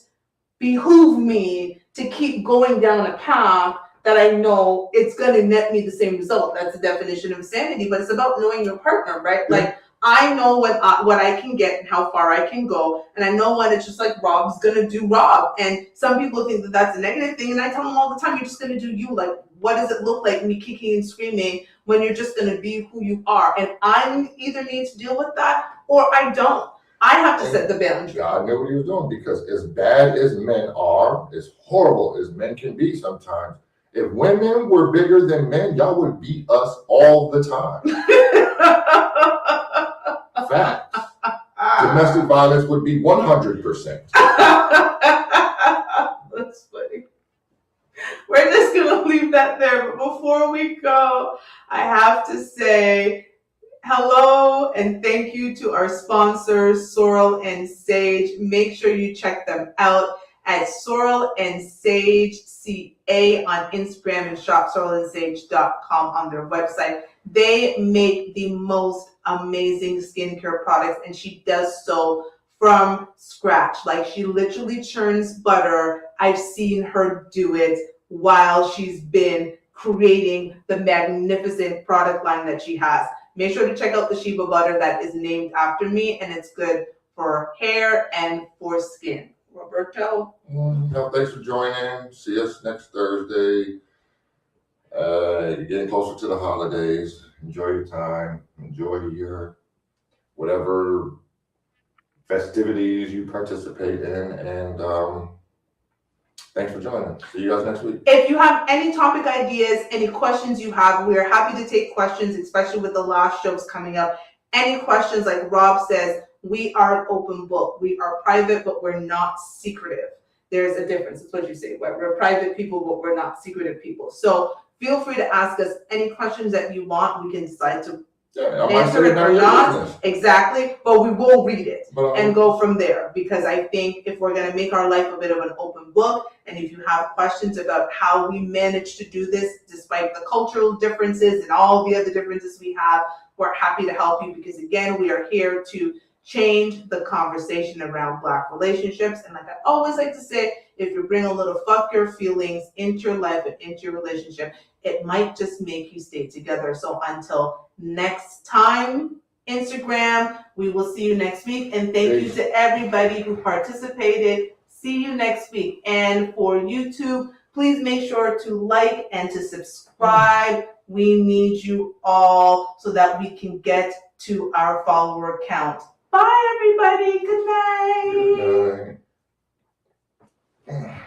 behoove me to keep going down a path that I know it's going to net me the same result. That's the definition of insanity, but it's about knowing your partner, right? Yeah. I know what I can get and how far I can go, and I know when it's just Rob's going to do Rob. And some people think that that's a negative thing, and I tell them all the time, you're just going to do you. What does it look like me kicking and screaming when you're just going to be who you are? And I either need to deal with that or I don't. I have to set the boundary. God knew what he was doing because as bad as men are, as horrible as men can be sometimes, if women were bigger than men, y'all would beat us all the time. Facts. Domestic violence would be 100%. That's funny. We're just going to leave that there. But before we go, I have to say hello and thank you to our sponsors, Sorrel and Sage. Make sure you check them out at Sorrel and Sage CA on Instagram and shop sorrelandsage.com on their website. They make the most amazing skincare products, and she does so from scratch. Like, she literally churns butter. I've seen her do it while she's been creating the magnificent product line that she has. Make sure to check out the Sheba butter that is named after me, and it's good for hair and for skin. Roberto? No, thanks for joining. See us next Thursday. You're getting closer to the holidays. Enjoy your time. Enjoy your whatever festivities you participate in, and thanks for joining. See you guys next week. If you have any topic ideas, any questions you have, we are happy to take questions, especially with the last shows coming up. Any questions, like Rob says, we are an open book. We are private, but we're not secretive. There's a difference. That's what you say. We're private people, but we're not secretive people. So feel free to ask us any questions that you want. We can decide to answer it or not. Exactly. But we will read it and go from there, because I think if we're going to make our life a bit of an open book, and if you have questions about how we manage to do this despite the cultural differences and all the other differences we have, we're happy to help you, because again, we are here to change the conversation around Black relationships. And like I always like to say, if you bring a little fuck your feelings into your life and into your relationship, it might just make you stay together. So until next time, Instagram, we will see you next week. And thank you to everybody who participated. See you next week. And for YouTube, please make sure to like and to subscribe. We need you all so that we can get to our follower count. Bye, everybody. Good night. Good night.